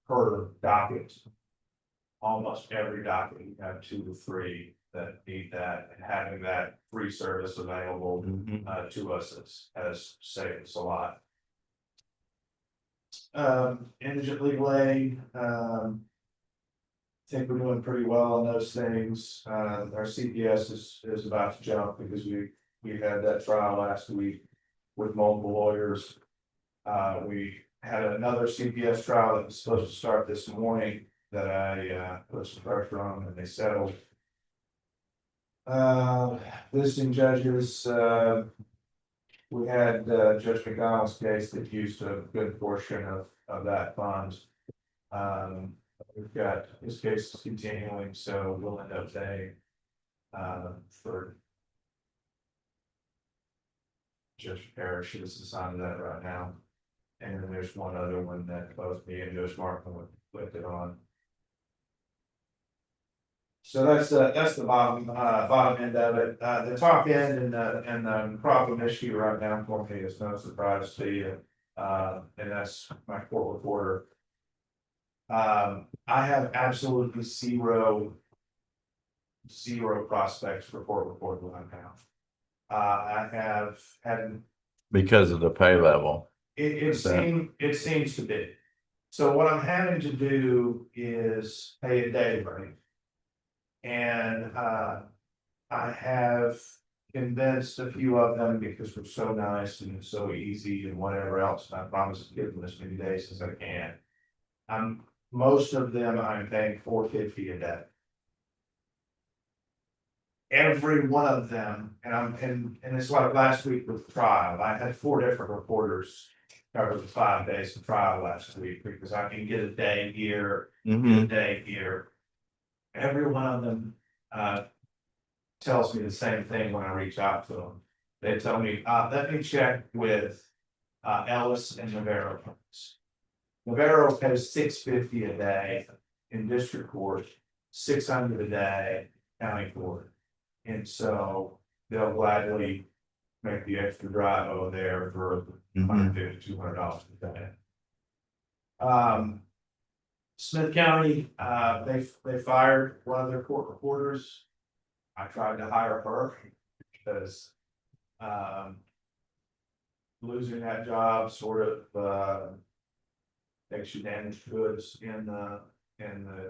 Per docket. Almost every docket, you have 2 to 3 that need that, and having that free service available to us has saved us a lot. Indigent legal aid, think we're doing pretty well on those things. Our CPS is about to jump because we had that trial last week with multiple lawyers. We had another CPS trial that was supposed to start this morning that I put some pressure on and they settled. Visiting judges, we had Judge McDonald's case that used a good portion of that fund. We've got his case is continuing, so we'll end up paying for Judge Parrish is assigned that right now. And then there's one other one that both me and Judge Martin looked it on. So that's the bottom end of it. The top end and the problem issue right now for me is no surprise to you. And that's my court reporter. I have absolutely zero prospects for court reporter right now. I have had Because of the pay level. it seems to be. So what I'm having to do is pay a day rate. And I have convinced a few of them because we're so nice and it's so easy and whatever else. And I promise to give them as many days as I can. Most of them I'm paying $450 a day. Every one of them, and it's like last week with the trial, I had 4 different reporters cover the 5 days of trial last week because I can get a day here, get a day here. Every one of them tells me the same thing when I reach out to them. They tell me, let me check with Ellis and Navarro. Navarro pays $650 a day in district court, $600 a day county court. And so they'll gladly make the extra drive over there for $150 to $200 a day. Smith County, they fired one of their court reporters. I tried to hire her because losing that job sort of makes you damaged goods in the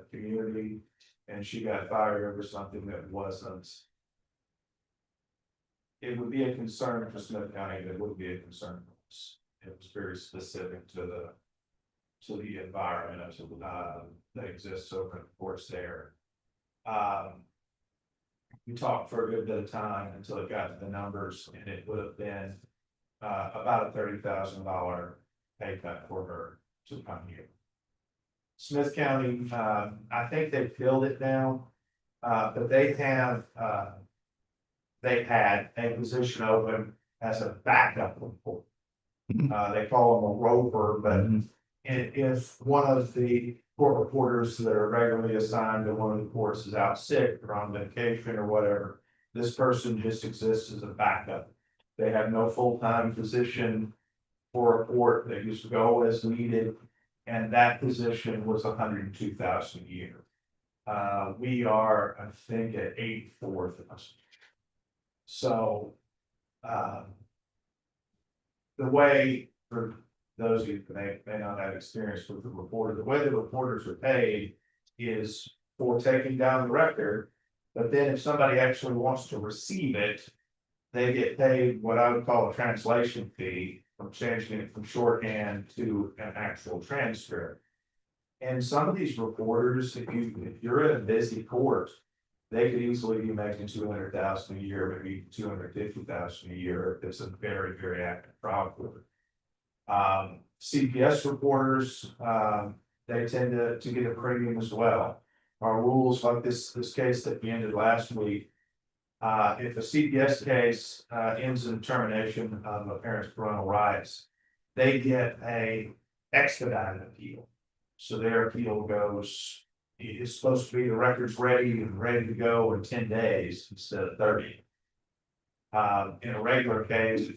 community, and she got fired over something that wasn't. It would be a concern for Smith County. That would be a concern for us. It was very specific to the environment that exists over the course there. We talked for a good bit of time until it got to the numbers, and it would have been about a $30,000 pay cut for her to come here. Smith County, I think they filled it now, but they had a position open as a backup report. They call them a rover, but if one of the court reporters that are regularly assigned to one of the courts is out sick or on vacation or whatever, this person just exists as a backup. They have no full-time position for a court. They just go as needed, and that position was $102,000 a year. We are, I think, at $84,000. So, the way, for those of you who may not have experience with the reporter, the way the reporters are paid is for taking down the record. But then if somebody actually wants to receive it, they get paid what I would call a translation fee from changing it from shorthand to an actual transcript. And some of these reporters, if you're in a busy court, they could easily be making 200,000 a year, maybe 250,000 a year. If it's a very, very active problem. CPS reporters, they tend to get a premium as well. Our rules, like this case that we ended last week. If a CPS case, ends in termination of a parent's parental rights, they get a expedited appeal. So their appeal goes, it's supposed to be the record's ready to go in 10 days instead of 30. In a regular case,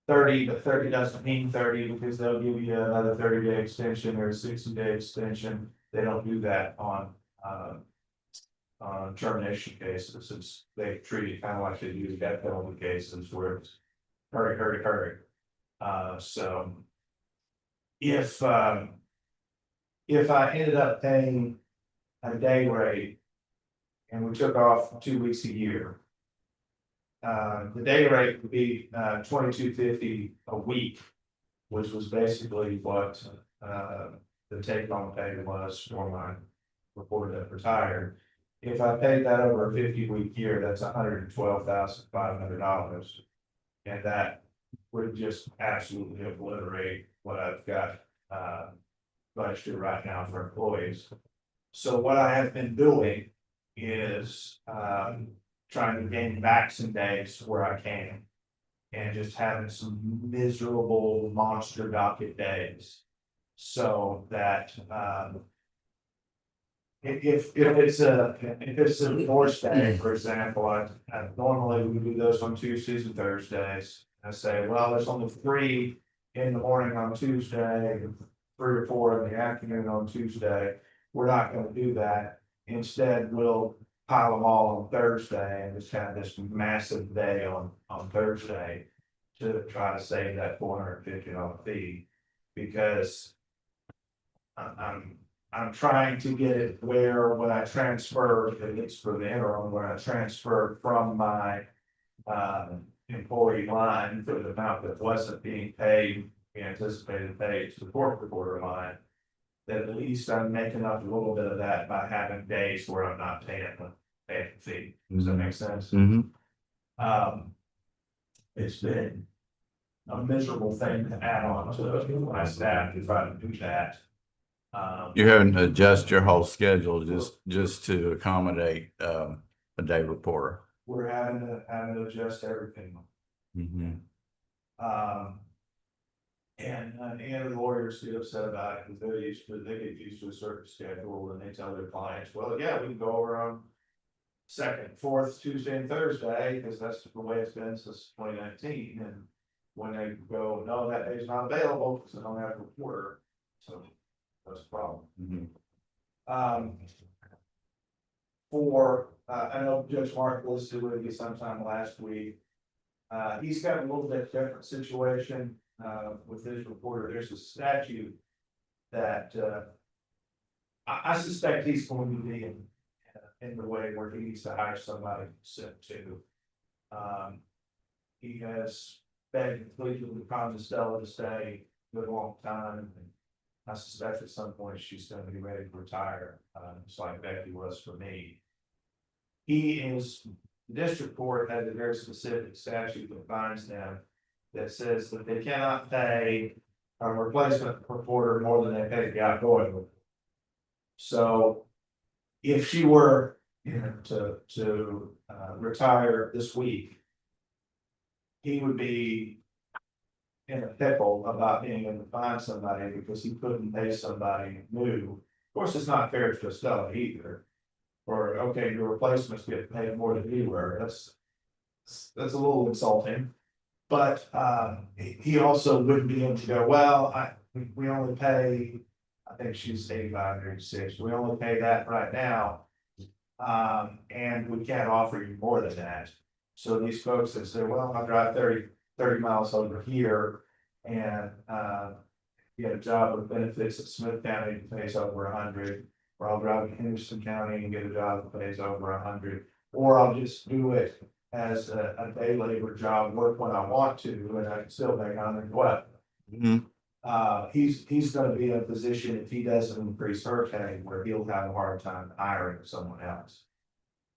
30, but 30 doesn't mean 30 because they'll give you another 30-day extension or a 60-day extension. They don't do that on termination cases. They treat it kind of like they do death penalty cases where it's hurry. So if I ended up paying a day rate and we took off 2 weeks a year, the day rate would be $22.50 a week, which was basically what the take home pay was for my reporter that retired. If I paid that over a 50-week year, that's $112,500, and that would just absolutely obliterate what I've got budgeted right now for employees. So what I have been doing is trying to gain back some days where I can, and just having some miserable monster docket days, so that if it's a divorce day, for example, I normally we do those on Tuesdays and Thursdays. I say, well, there's only 3 in the morning on Tuesday, 3 or 4 in the afternoon on Tuesday. We're not going to do that. Instead, we'll pile them all on Thursday and just have this massive day on Thursday to try to save that $450 fee, because I'm trying to get it where when I transfer, at least for the interim, when I transfer from my employee line for the amount that wasn't being paid, anticipated paid to the court reporter line, that at least I'm making up a little bit of that by having days where I'm not paying the fee. Does that make sense? It's been a miserable thing to add on to my staff to try to do that. You're having to adjust your whole schedule just to accommodate a day reporter. We're having to adjust everything. And the lawyers get upset about it because they get used to a certain schedule, and they tell their clients, well, yeah, we can go over on 2nd, 4th, Tuesday and Thursday, because that's the way it's been since 2019. And when they go, no, that day's not available because I don't have a reporter. So that's a problem. I know Judge Mark listed with you sometime last week. He's got a little bit different situation with his reporter. There's a statute that I suspect he's going to be in the way where he needs to hire somebody sent to. He has begged and pleaded with Congress Stella to stay a good long time. And I suspect at some point she's going to be ready to retire, just like Becky was for me. The district court has a very specific statute that binds them that says that they cannot pay a replacement reporter more than they pay the outgoing reporter. So if she were to retire this week, he would be in a pickle about being able to find somebody because he couldn't pay somebody new. Of course, it's not fair to Estella either. Or, okay, your replacements get paid more than you were. That's a little insulting. But he also wouldn't be able to go, well, we only pay, I think she's 85 or 86. We only pay that right now. And we can't offer you more than that. So these folks that say, well, I'll drive 30 miles over here and get a job with benefits at Smith County that pays over 100, or I'll drive to Henderson County and get a job that pays over 100, or I'll just do it as a day labor job, work when I want to, and I can still make 112. He's going to be in a position, if he doesn't increase her pay, where he'll have a hard time hiring someone else.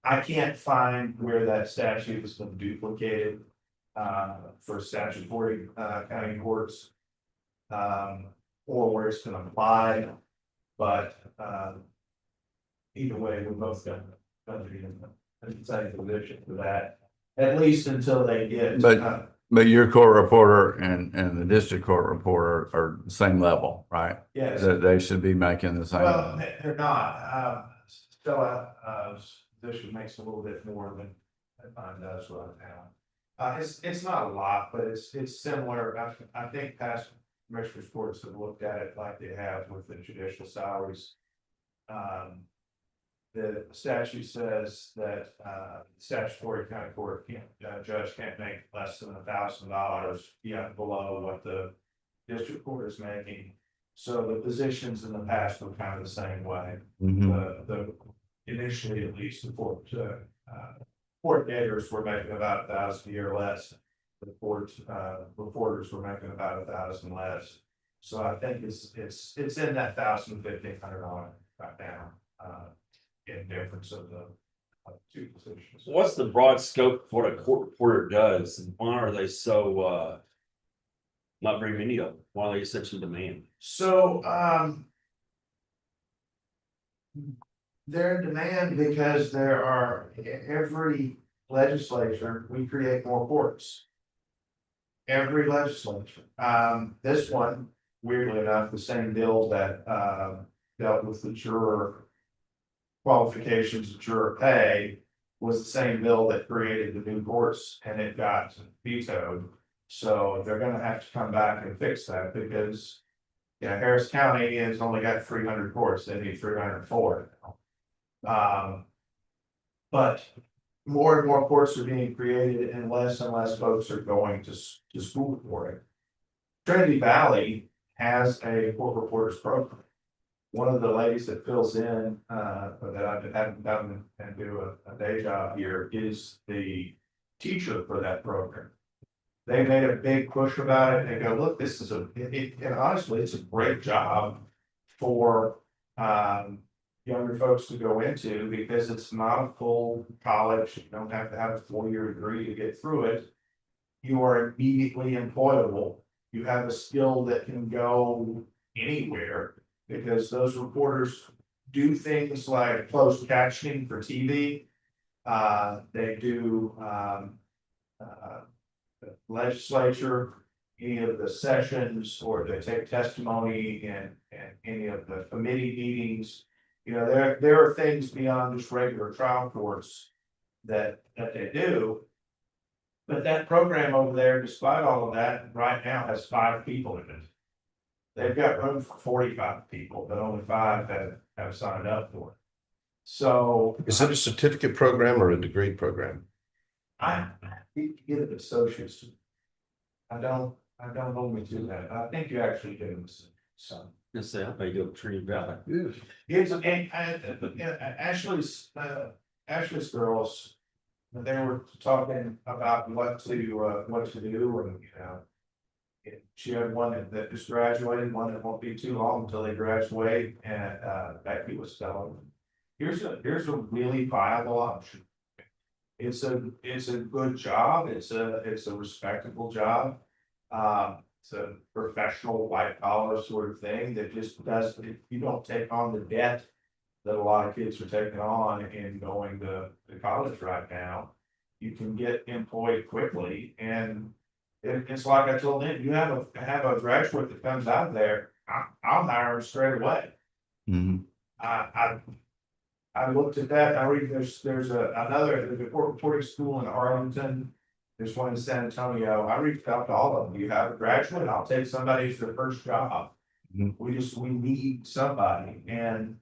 I can't find where that statute has been duplicated, for statutory, county courts. Or where it's been applied, but, either way, we're both gonna be in the same position for that, at least until they get. But your court reporter and the district court reporter are the same level, right? Yes. That they should be making the same. Well, they're not, Stella, position makes a little bit more than mine does right now. It's not a lot, but it's similar, I think past commissioners courts have looked at it like they have with the judicial salaries. The statute says that, statutory county court judge can't make less than $1,000, below what the district court is making. So the positions in the past were kind of the same way. The initially, at least, the court gators were making about 1,000 a year less. The court reporters were making about 1,000 less. So I think it's in that $1,000-$1,500 right now. In difference of the two positions. What's the broad scope of what a court reporter does, and why are they so not very many of them? Why are they such in demand? So, they're in demand because there are, every legislature, we create more courts. Every legislature, this one, weirdly enough, the same bill that, dealt with the juror qualifications, juror pay, was the same bill that created the new courts, and it got vetoed. So they're gonna have to come back and fix that, because Harris County has only got 300 courts, they need 304 now. But more and more courts are being created, and less folks are going to school for it. Trinity Valley has a court reporters program. One of the ladies that fills in, that I haven't done and do a day job here, is the teacher for that program. They made a big push about it. They go, look, this is and honestly, it's a great job for younger folks to go into, because it's not a full college. You don't have to have a 4-year degree to get through it. You are immediately employable. You have a skill that can go anywhere, because those reporters do things like closed captioning for TV. They do legislature, any of the sessions, or they take testimony in any of the committee meetings. There are things beyond just regular trial courts that they do. But that program over there, despite all of that, right now has 5 people in it. They've got room for 45 people, but only 5 have signed up for it. So Is it a certificate program or a degree program? I think you get an associate's. I don't hold me to that. I think you actually do. So Just say, I may go to Trinity Valley. it's Ashley's girls. They were talking about what to do, and she had one that just graduated, one that won't be too long until they graduate, and Becky was telling them, here's a really viable option. It's a good job, it's a respectable job. It's a professional white collar sort of thing that just does, you don't take on the debt that a lot of kids are taking on in going to college right now. You can get employed quickly, and it's like I told them, you have a graduate that comes out of there, I'll hire him straight away. I looked at that, I read there's a court reporting school in Arlington. There's one in San Antonio. I reached out to all of them. You have a graduate, I'll take somebody who's their first job. We need somebody. And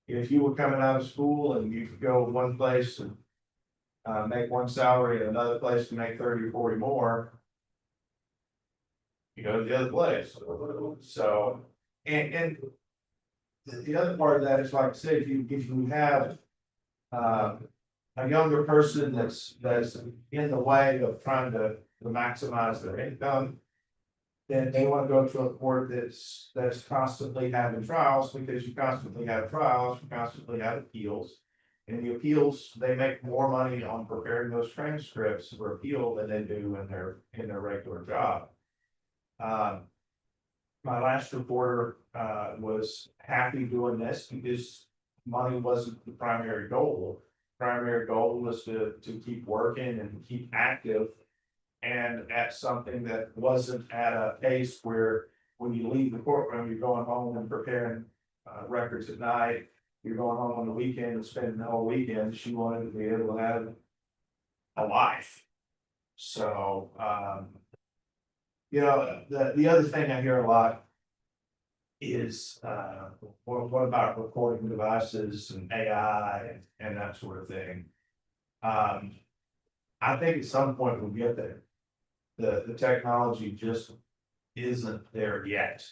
if you were coming out of school and you could go one place and make one salary and another place to make 30 or 40 more, you go to the other place. So, and the other part of that is, like I say, if you have a younger person that's in the way of trying to maximize their income, then they want to go to a court that's constantly having trials, because you constantly have trials, you constantly have appeals. In the appeals, they make more money on preparing those transcripts for appeal than they do in their regular job. My last reporter, was happy doing this because money wasn't the primary goal. Primary goal was to keep working and keep active. And at something that wasn't at a pace where when you leave the courtroom, you're going home and preparing records at night. You're going home on the weekend and spending the whole weekend. She wanted to be able to have a life. So, the other thing I hear a lot is, what about recording devices and AI and that sort of thing? I think at some point we'll get there. The technology just isn't there yet.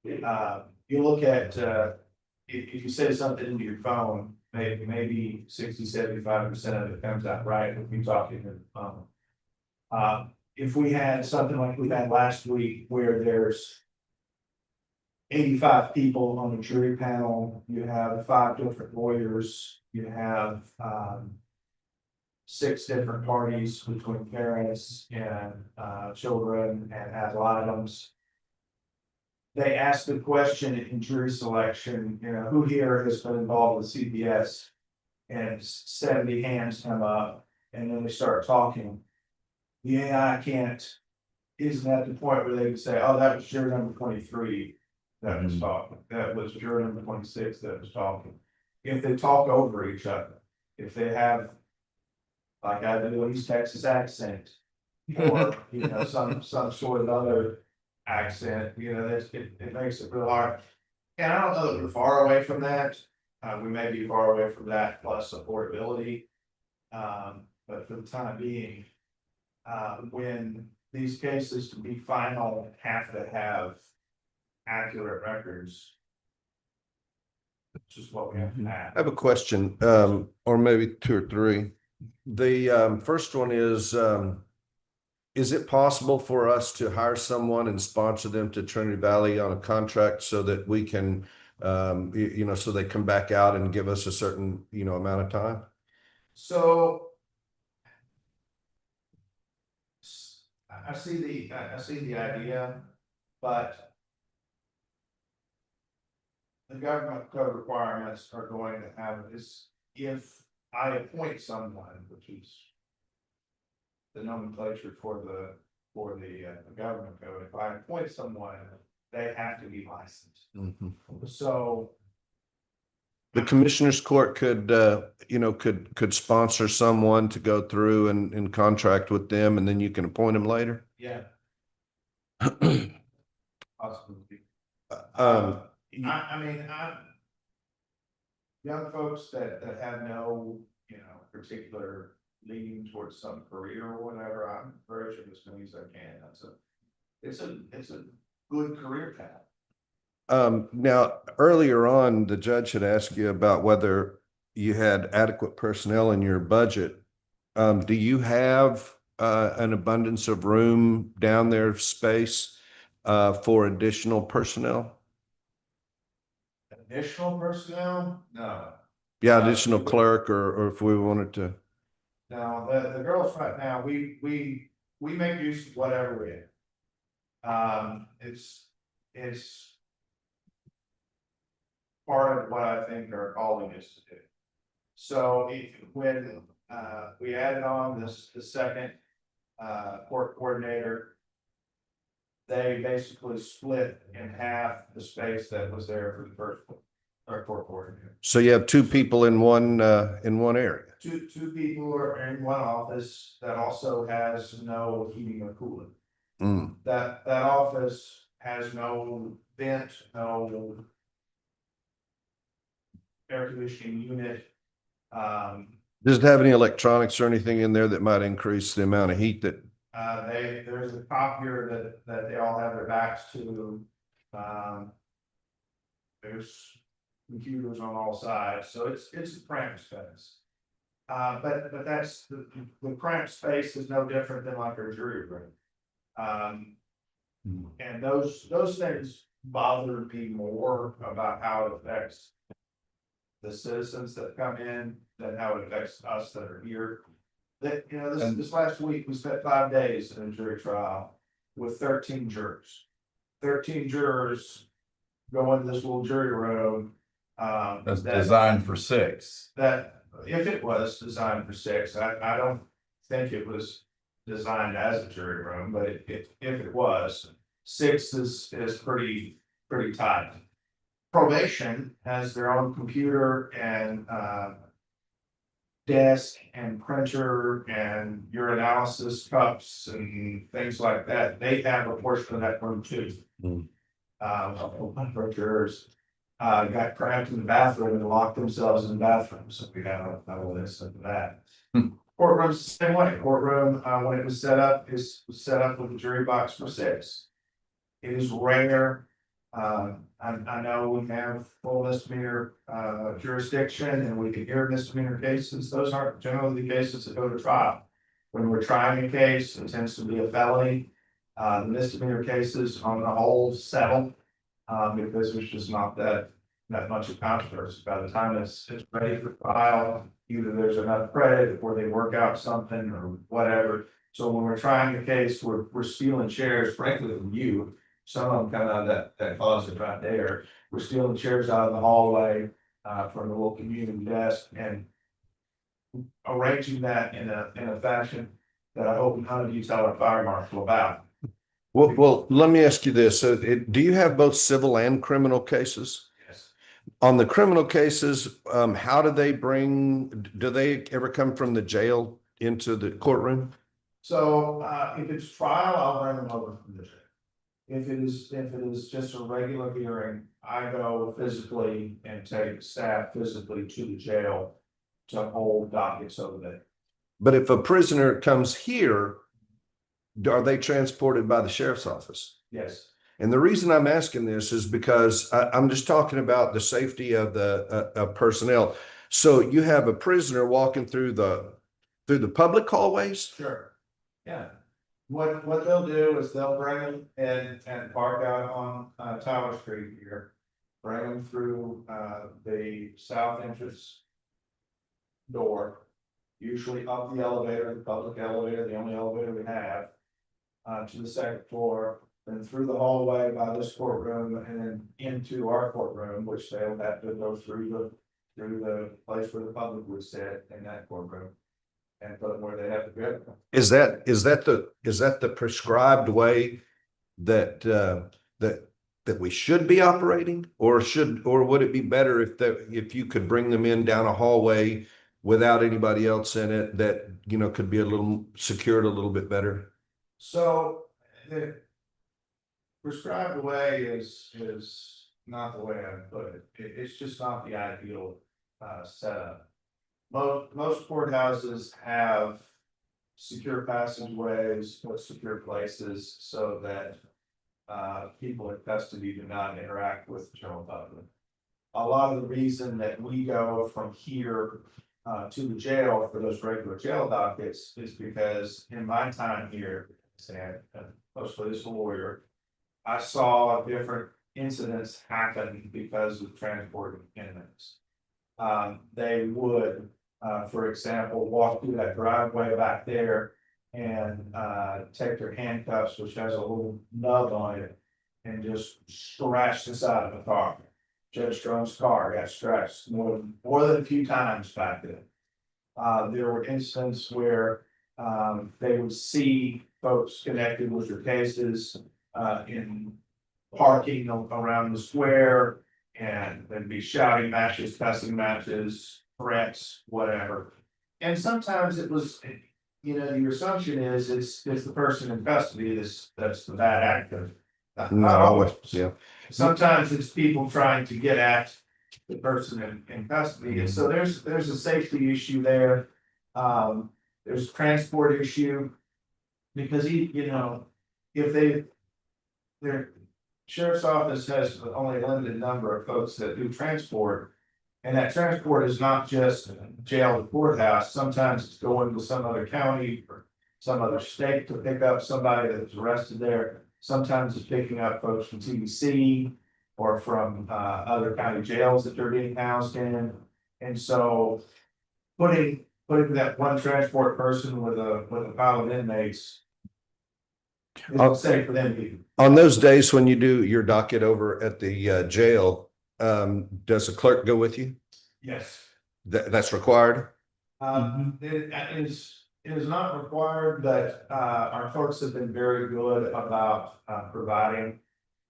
You look at, if you say something into your phone, maybe 60-75% of it comes out right if you're talking to the phone. If we had something like we had last week where there's 85 people on the jury panel, you have 5 different lawyers, you have 6 different parties between parents and children and ad litem's. They asked the question in jury selection, who here has been involved with CPS? And 70 hands come up, and then they start talking. The AI isn't at the point where they can say, oh, that was juror number 23 that was talking. That was juror number 26 that was talking. If they talk over each other, if they have, like I do, an East Texas accent, or some sort of other accent, it makes it real hard. And I don't know that we're far away from that. We may be far away from that plus supportability. But for the time being, when these cases to be final have to have accurate records, it's just what we have to have. I have a question, or maybe 2 or 3. The first one is it possible for us to hire someone and sponsor them to Trinity Valley on a contract so that we can, so they come back out and give us a certain, amount of time? So I see the idea, but the government code requirements are going to have this, if I appoint someone, which is the nomenclature for the government code, if I appoint someone, they have to be licensed. So The commissioner's court could, could sponsor someone to go through and contract with them, and then you can appoint them later. yeah. Possibly. Young folks that have no, particular leaning towards some career or whatever, I'm encouraging as many as I can. It's a good career path. Now, earlier on, the judge had asked you about whether you had adequate personnel in your budget. Do you have an abundance of room down there, space for additional personnel? Additional personnel? No. Yeah, additional clerk, or if we wanted to. No, the girls right now, we make use of whatever we have. It's part of what I think our calling is to do. So when we added on the second court coordinator, they basically split in half the space that was there for the first court coordinator. So you have 2 people in one area. Two people are in one office that also has no heating or cooling. That office has no vent, no air conditioning unit. Does it have any electronics or anything in there that might increase the amount of heat that? There's a copier that they all have their backs to. There's computers on all sides, so it's a cramped space. But that's the cramped space is no different than like our jury room. And those things bother me more about how it affects the citizens that come in, then how it affects us that are here. That, you know, And- this last week, we spent 5 days in a jury trial with 13 jurors. 13 jurors go into this little jury room. That's designed for six. That if it was designed for six, I don't think it was designed as a jury room, but if it was, six is pretty tight. Probation has their own computer and desk and printer and urinalysis cups and things like that. They have a portion of that room too. Hmm. One of our jurors got cramped in the bathroom and locked themselves in the bathroom, so we have a list of that. Courtroom's the same way. Courtroom, when it was set up, was set up with a jury box for six. It is rare. I know we have full misdemeanor jurisdiction and we can hear misdemeanor cases. Those aren't generally the cases that go to trial. When we're trying a case, it tends to be a felony. The misdemeanor cases on the whole settle. Because there's just not that much of controversy. By the time it's ready for trial, either there's enough credit or they work out something or whatever. So when we're trying a case, we're stealing chairs, frankly, from you. Some of them come out of that closet right there. We're stealing chairs out of the hallway, from the little community desk and arranging that in a fashion that I hope none of you tell our fire marshal about. Well, let me ask you this. So do you have both civil and criminal cases? Yes. On the criminal cases, how do they ever come from the jail into the courtroom? So, if it's trial, I'll bring them over from the jail. If it is just a regular hearing, I go physically and take staff physically to the jail to hold dockets over there. But if a prisoner comes here, are they transported by the sheriff's office? Yes. And the reason I'm asking this is because I'm just talking about the safety of the personnel. So you have a prisoner walking through the public hallways? Sure. Yeah. What they'll do is they'll bring them in and park out on Tower Street here. Bring them through the south entrance door. Usually up the elevator, the public elevator, the only elevator we have. To the second floor, then through the hallway by this courtroom and then into our courtroom, which they'll have to go through the place where the public would sit in that courtroom. And put them where they have to go. Is that the prescribed way that that we should be operating? Or would it be better if you could bring them in down a hallway without anybody else in it that, you know, could be a little secured a little bit better? So the prescribed way is not the way I put it. It's just not the ideal setup. Most courthouses have secure passageways or secure places so that people in custody do not interact with the general public. A lot of the reason that we go from here to the jail for those regular jail dockets is because in my time here, and mostly as a lawyer, I saw different incidents happen because of transporting inmates. They would, for example, walk through that driveway back there and take their handcuffs, which has a little nub on it, and just scratch the side of the car. Judge Strome's car got scratched more than a few times back then. There were instances where they would see folks connected with their cases in parking around the square, and there'd be shouting matches, cussing matches, threats, whatever. And sometimes it was, you know, your assumption is it's the person in custody that's the bad actor. Not always. Yeah. Sometimes it's people trying to get at the person in custody, and so there's a safety issue there. There's a transport issue. Because you know, if their sheriff's office has only a limited number of folks that do transport. And that transport is not just jail to courthouse, sometimes it's going to some other county or some other state to pick up somebody that was arrested there. Sometimes it's picking up folks from TBC or from other county jails that they're being housed in. And so putting that one transport person with a pile of inmates isn't safe for them either. On those days when you do your docket over at the jail, does a clerk go with you? Yes. That's required? It is not required, but our clerks have been very good about providing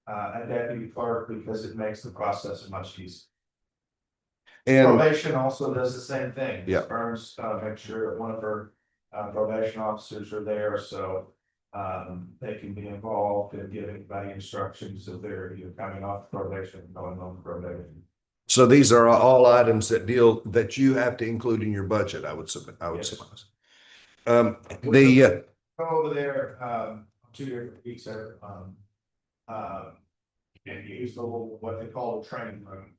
a deputy clerk because it makes the process much easier. And Probation also does the same thing. Yeah. Burns, make sure that one of her probation officers are there, so they can be involved and give anybody instructions if they're either coming off probation, going on probation. so these are all items that you have to include in your budget, I would Yes. suppose. Go over there, 2 different weeks there, and use the little, what they call the training room.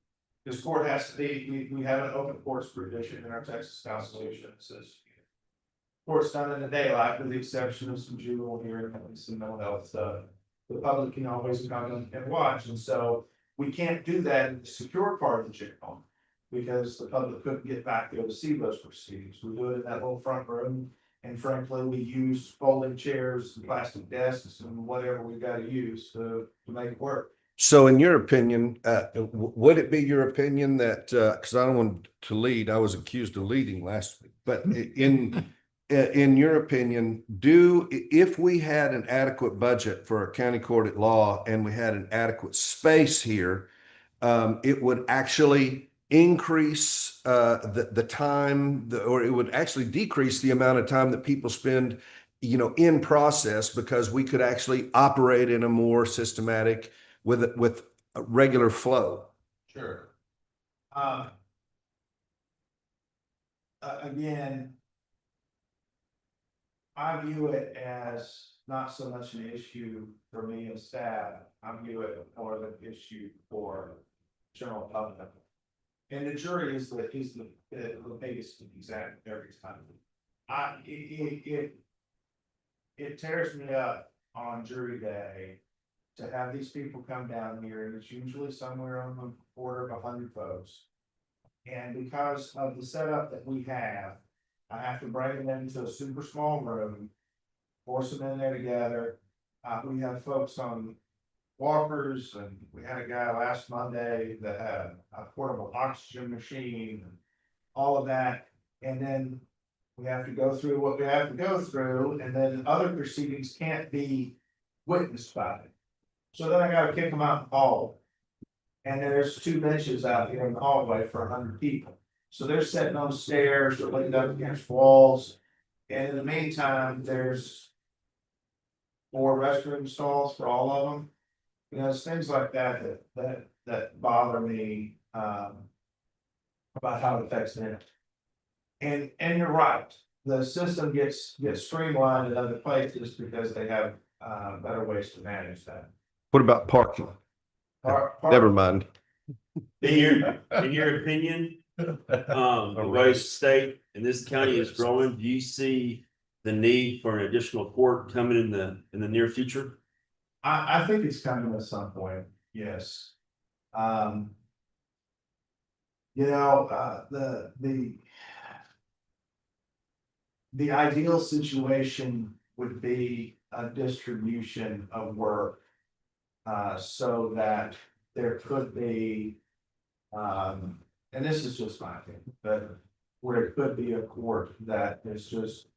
This court has to be, we have an open courts provision in our Texas Constitution that says court's done in the daylight with the exception of some juvenile hearings and some mental health stuff. The public can always come and watch, and so we can't do that in the secure part of the jail because the public couldn't get back there to see those proceedings. We do it in that little front room. And frankly, we use folding chairs and plastic desks and whatever we gotta use to make it work. So in your opinion, would it be your opinion that, because I don't want to lead, I was accused of leading last week, but in your opinion, if we had an adequate budget for a county court at law and we had an adequate space here, it would actually increase the time, or it would actually decrease the amount of time that people spend, in process, because we could actually operate in a more systematic with a regular flow. Sure. Again, I view it as not so much an issue for me and staff. I view it more of an issue for general public. And the jury is the biggest example every time. It tears me up on jury day to have these people come down here, and it's usually somewhere on the order of 100 folks. And because of the setup that we have, I have to bring them into a super small room, force them in there together. We have folks on walkers, and we had a guy last Monday that had a portable oxygen machine and all of that. And then we have to go through what we have to go through, and then other proceedings can't be witnessed by it. So then I gotta kick them out in the hall. And there's 2 benches out here in the hallway for 100 people. So they're sitting on stairs, they're leaned up against walls. And in the meantime, there's 4 restroom stalls for all of them. It's things like that bother me about how it affects them. And you're right, the system gets streamlined in other places because they have better ways to manage that. What about parking? Never mind. In your opinion, the way the state and this county is growing, do you see the need for an additional court coming in the near future? I think it's coming at some point, yes. The ideal situation would be a distribution of work. So that there could be, and this is just my opinion, but where it could be a court that is just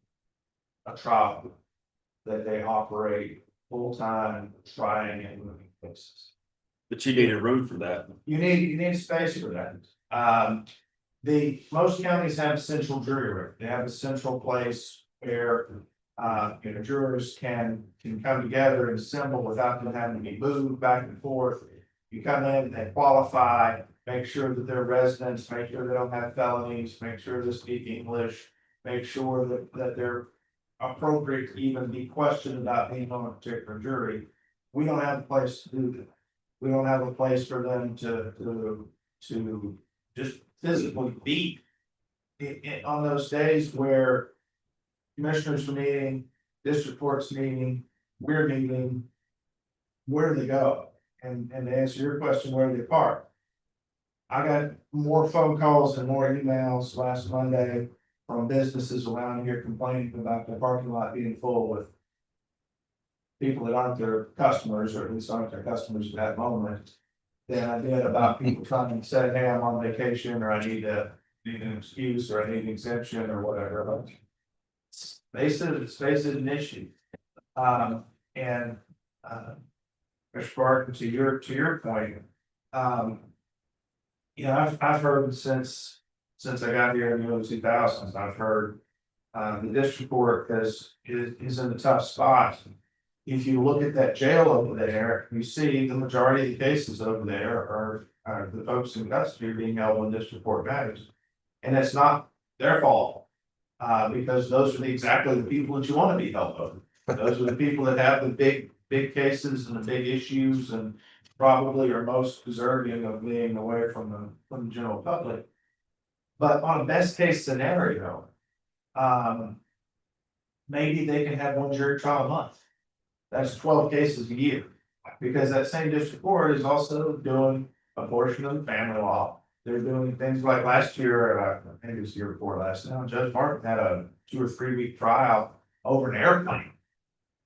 a trial that they operate full-time, trying and moving cases. But you need a room for that. You need space for that. Most counties have a central jury room. They have a central place where jurors can come together and assemble without them having to be moved back and forth. You come in, they qualify, make sure that they're residents, make sure they don't have felonies, make sure they speak English, make sure that they're appropriate to even be questioned about being on a particular jury. We don't have a place to do that. We don't have a place for them to just physically be on those days where commissioners are meeting, district courts meeting, we're meeting. Where do they go? And to answer your question, where do they park? I got more phone calls and more emails last Monday from businesses around here complaining about the parking lot being full with people that aren't their customers, or at least aren't their customers at that moment, than I did about people trying to say, hey, I'm on vacation, or I need an excuse, or I need an exemption, or whatever. But space is an issue. And, Mr. Barton, to your point, you know, I've heard since I got here in the early 2000s, I've heard the district court is in a tough spot. If you look at that jail over there, you see the majority of the cases over there are the folks in custody being held in district court matters. And it's not their fault, because those are exactly the people that you want to be held over. Those are the people that have the big cases and the big issues, and probably are most deserving of being away from the general public. But on a best case scenario, maybe they can have one jury trial a month. That's 12 cases a year, because that same district court is also doing a portion of the family law. They're doing things like last year, I think it was the year before last now, Judge Martin had a 2 or 3 week trial over an airplane.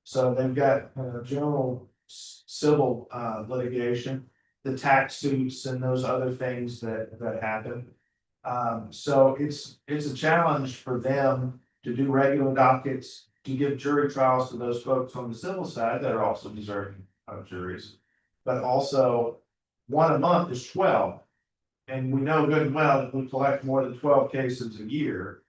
So they've got general civil litigation, the tax suits and those other things that happen. So it's a challenge for them to do regular dockets, to give jury trials to those folks on the civil side that are also deserving of juries. But also, one a month is 12. And we know good and well that we collect more than 12 cases a year.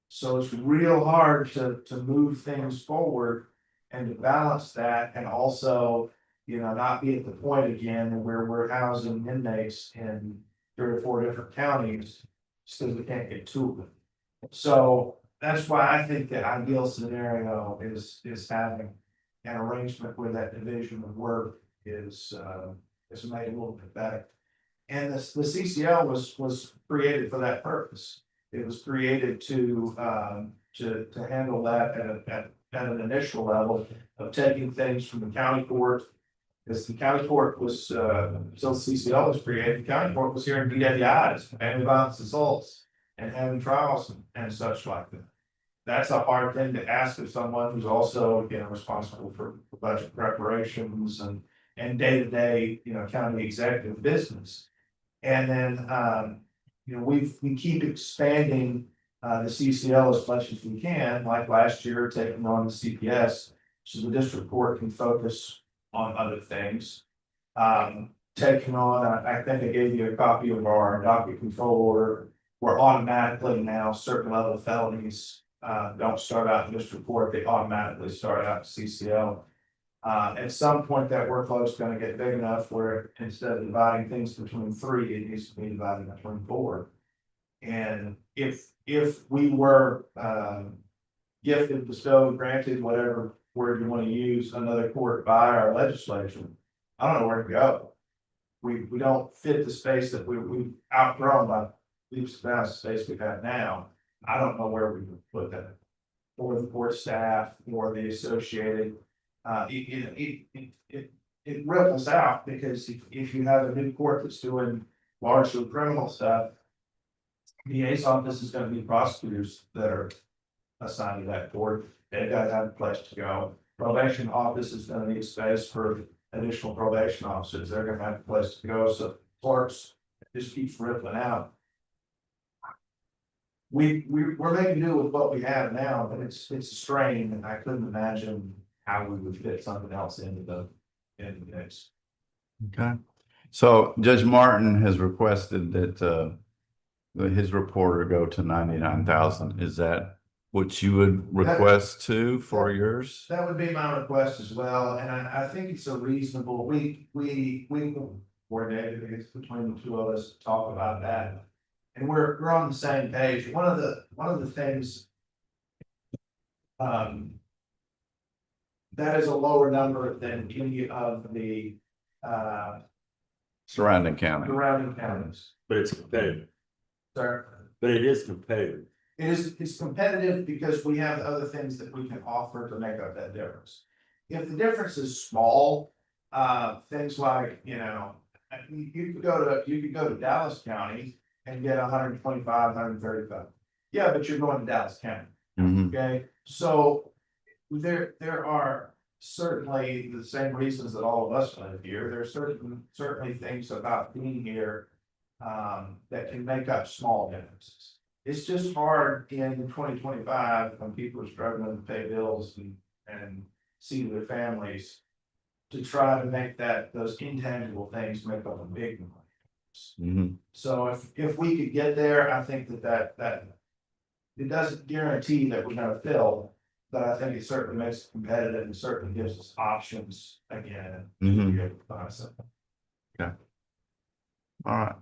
So it's real hard to move things forward and to balance that, and also, you know, not be at the point again where we're housing inmates in 3 or 4 different counties because we can't get to them. So that's why I think the ideal scenario is having an arrangement where that division of work is made a little bit better. And the CCL was created for that purpose. It was created to handle that at an initial level of taking things from the county court. Because the county court was, until CCL was created, the county court was hearing DWIs, family violence assaults, and having trials and such like that. That's a hard thing to ask of someone who's also, you know, responsible for budget preparations and day-to-day, you know, county executive business. And then, you know, we keep expanding the CCL as much as we can, like last year, taking on the CPS, so the district court can focus on other things. Taking on, I think I gave you a copy of our docket control order, where automatically now certain level felonies don't start out in district court, they automatically start out in CCL. At some point, that workload is going to get big enough where instead of dividing things between 3, it needs to be divided between 4. And if we were gifted, bestowed, granted, whatever word you want to use, another court by our legislature, I don't know where to go. We don't fit the space that we've outgrown by leaps and bounds space we have now. I don't know where we would put that, or the court staff, or the associated. It ripples out, because if you have a new court that's doing largely criminal stuff, DA's office is going to be prosecutors that are assigned to that court. They've got to have a place to go. Probation office is going to need space for additional probation officers. They're going to have a place to go. So clerks, just keeps rippling out. We're making do with what we have now, but it's a strain, and I couldn't imagine how we would fit something else into the mix. Okay, so Judge Martin has requested that his reporter go to 99,000. Is that what you would request too for yours? That would be my request as well, and I think it's a reasonable, we coordinated, I guess, between the two of us to talk about that. And we're on the same page. One of the things that is a lower number than any of the Surrounding county. surrounding counties. But it's competitive, Sir, but it is competitive. it's competitive because we have other things that we can offer to make up that difference. If the difference is small, things like, you know, You could go to Dallas County and get 125, 135. Yeah, but you're going to Dallas County. Mhm. Okay, so there are certainly the same reasons that all of us live here. There are certainly things about being here that can make up small differences. It's just hard in 2025 when people are struggling to pay bills and see their families to try to make those intangible things make up a big one. Mhm. So if we could get there, I think that it doesn't guarantee that we're gonna fill, but I think it certainly makes it competitive and certainly gives us options again. Mhm. To be able to find something. All right.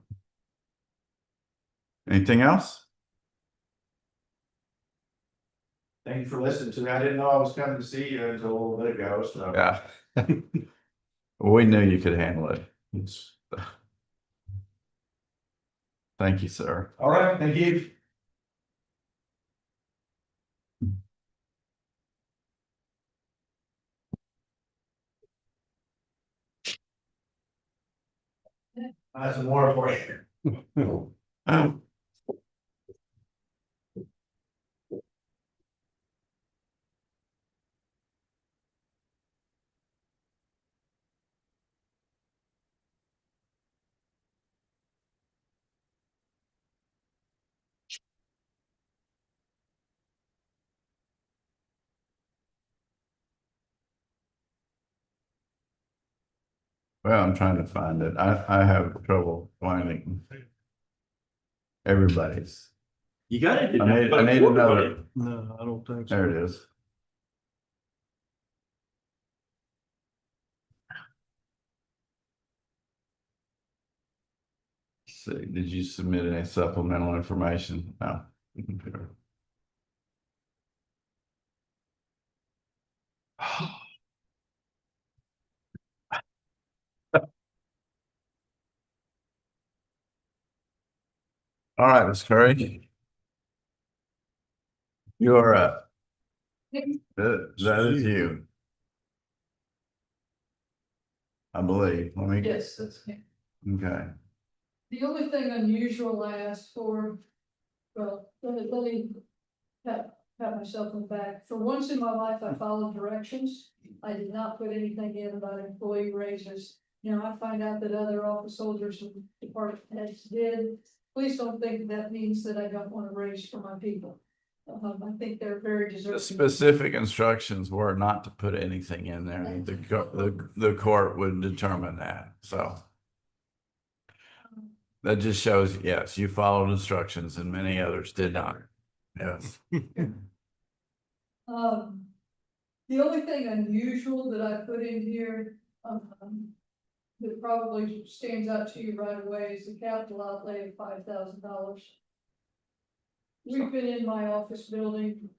Anything else? Thank you for listening to me. I didn't know I was coming to see you until a little bit ago, so. Yeah. We knew you could handle it. Thank you, sir. All right, thank you. I have some more for you. Well, I'm trying to find it. I have trouble finding everybody's. You got it. I need another. No, I don't think There it is. Let's see, did you submit any supplemental information? No. All right, Ms. Curry. You're up. That is you. I believe. Let me, Yes, that's me. okay. The only thing unusual I asked for, well, let me pat myself on the back. For once in my life, I followed directions. I did not put anything in about employee raises. You know, I find out that other office holders and department heads did. Please don't think that means that I don't want to raise for my people. I think they're very The deserving. specific instructions were not to put anything in there. The court would determine that, so. That just shows, yes, you followed instructions and many others did not. Yes. The only thing unusual that I put in here, that probably stands out to you right away is the capital outlay of $5,000. We've been in my office building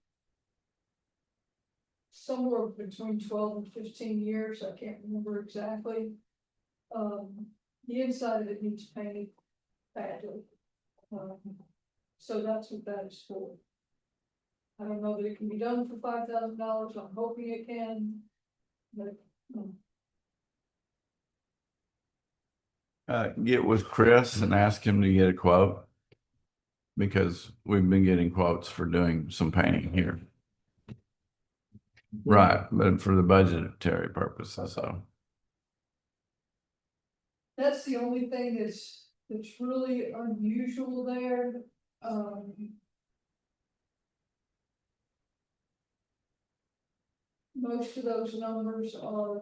somewhere between 12 and 15 years. I can't remember exactly. The inside of it needs painting badly. So that's what that is for. I don't know that it can be done for $5,000. I'm hoping it can, but. Get with Chris and ask him to get a quote. Because we've been getting quotes for doing some painting here. Right, but for the budgetary purposes, so. That's the only thing that's really unusual there. Most of those numbers are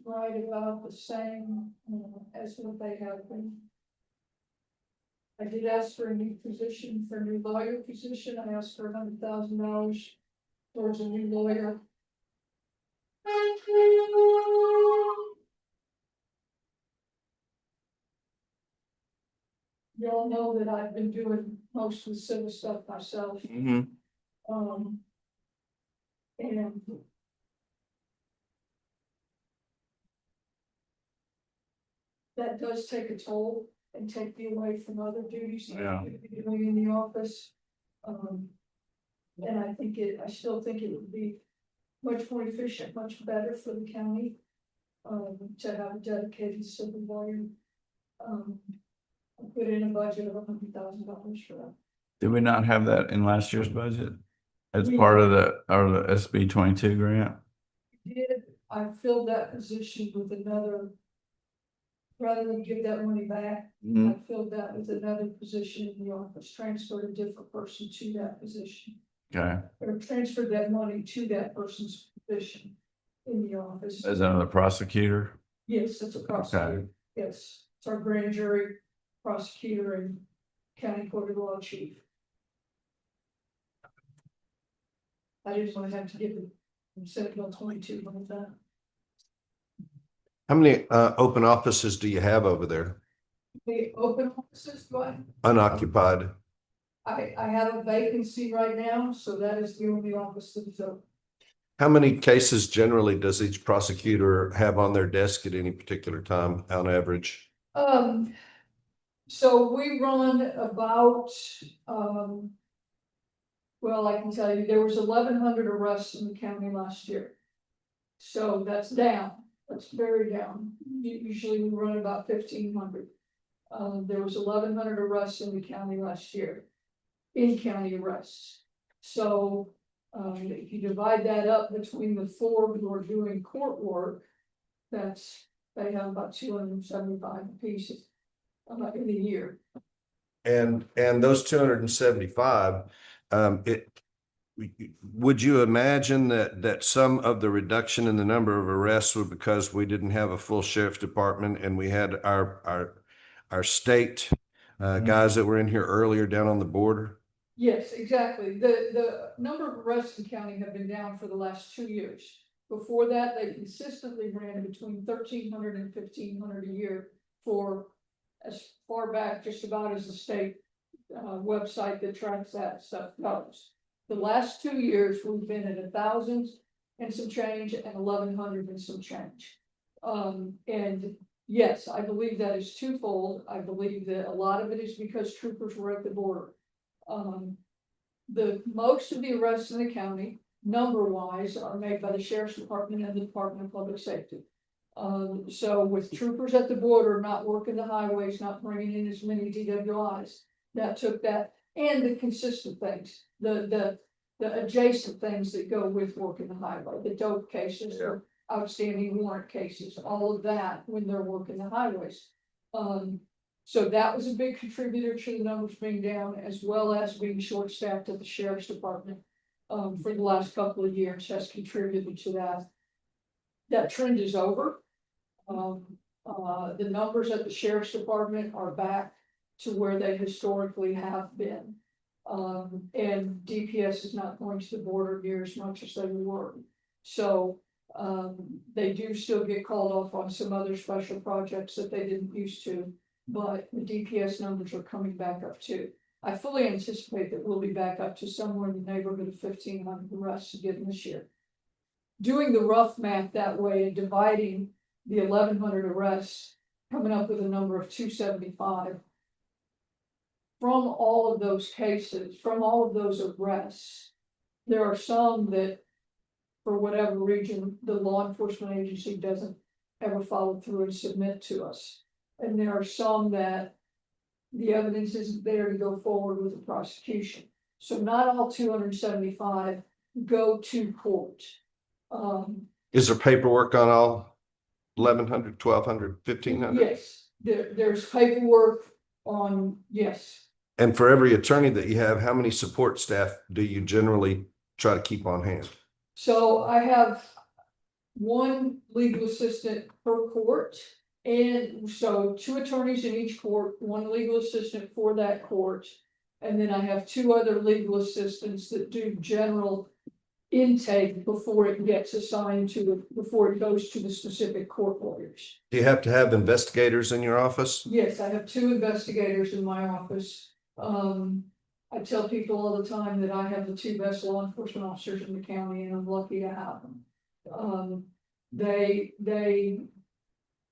right about the same as what they have been. I did ask for a new position, for a new lawyer position. I asked for $100,000 towards a new lawyer. Y'all know that I've been doing most of the civil stuff myself. Mhm. And that does take a toll and take me away from other duties that Yeah. I could be doing in the office. And I still think it would be much more efficient, much better for the county, to have a dedicated civil lawyer. I put in a budget of $100,000 for that. Did we not have that in last year's budget? As We- part of the SB 22 grant? I filled that position with another. Rather than give that money back, I filled that with another position in the office, transferred a different person to that position. Okay, Or transferred that money to that person's position in the office. as another prosecutor? Yes, that's a prosecutor, yes, it's our grand jury, prosecutor and county court of law chief. I just want to have to give them Senate Bill 22 on that. How many open offices do you have over there? The open offices, do Unoccupied? I have a vacancy right now, so that is the only office that is open. How many cases generally does each prosecutor have on their desk at any particular time on average? So we run about, well, I can tell you, there was 1,100 arrests in the county last year. So that's down, that's very down. Usually we run about 1,500. There was 1,100 arrests in the county last year, in county arrests. So, if you divide that up between the 4 who are doing court work, they have about 275 apiece in a year. And those 275, would you imagine that some of the reduction in the number of arrests were because we didn't have a full sheriff's department and we had our state guys that were in here earlier down on the border? Yes, exactly. The number of arrests in the county have been down for the last 2 years. Before that, they consistently ran between 1,300 and 1,500 a year for as far back just about as the state website that tracks that stuff goes. The last 2 years, we've been at 1,000 and some change and 1,100 and some change. And yes, I believe that is twofold. I believe that a lot of it is because troopers were at the border. The most of the arrests in the county, number wise, are made by the sheriff's department and the Department of Public Safety. So with troopers at the border, not working the highways, not bringing in as many DWIs, that took that, and the consistent things, the adjacent things that go with working the highway, the dope cases, the outstanding warrant cases, all of that when they're working the highways. So that was a big contributor to the numbers being down, as well as being short-staffed at the sheriff's department for the last couple of years has contributed to that. That trend is over. The numbers at the sheriff's department are back to where they historically have been. And DPS is not going to the border near as much as they were. So they do still get called off on some other special projects that they didn't used to. But the DPS numbers are coming back up too. I fully anticipate that we'll be back up to somewhere in the neighborhood of 1,500 arrests again this year. Doing the rough math that way and dividing the 1,100 arrests, coming up with a number of 275. From all of those cases, from all of those arrests, there are some that, for whatever reason, the law enforcement agency doesn't ever follow through and submit to us. And there are some that the evidence isn't there to go forward with the prosecution. So not all 275 go to court. Is there paperwork on all 1,100, 1,200, 1,500? Yes, there's paperwork on, yes. And for every attorney that you have, how many support staff do you generally try to keep on hand? So I have one legal assistant per court. And so 2 attorneys in each court, 1 legal assistant for that court. And then I have 2 other legal assistants that do general intake before it gets assigned to before it goes to the specific court lawyers. Do you have to have investigators in your office? Yes, I have 2 investigators in my office. I tell people all the time that I have the 2 best law enforcement officers in the county, and I'm lucky to have them. They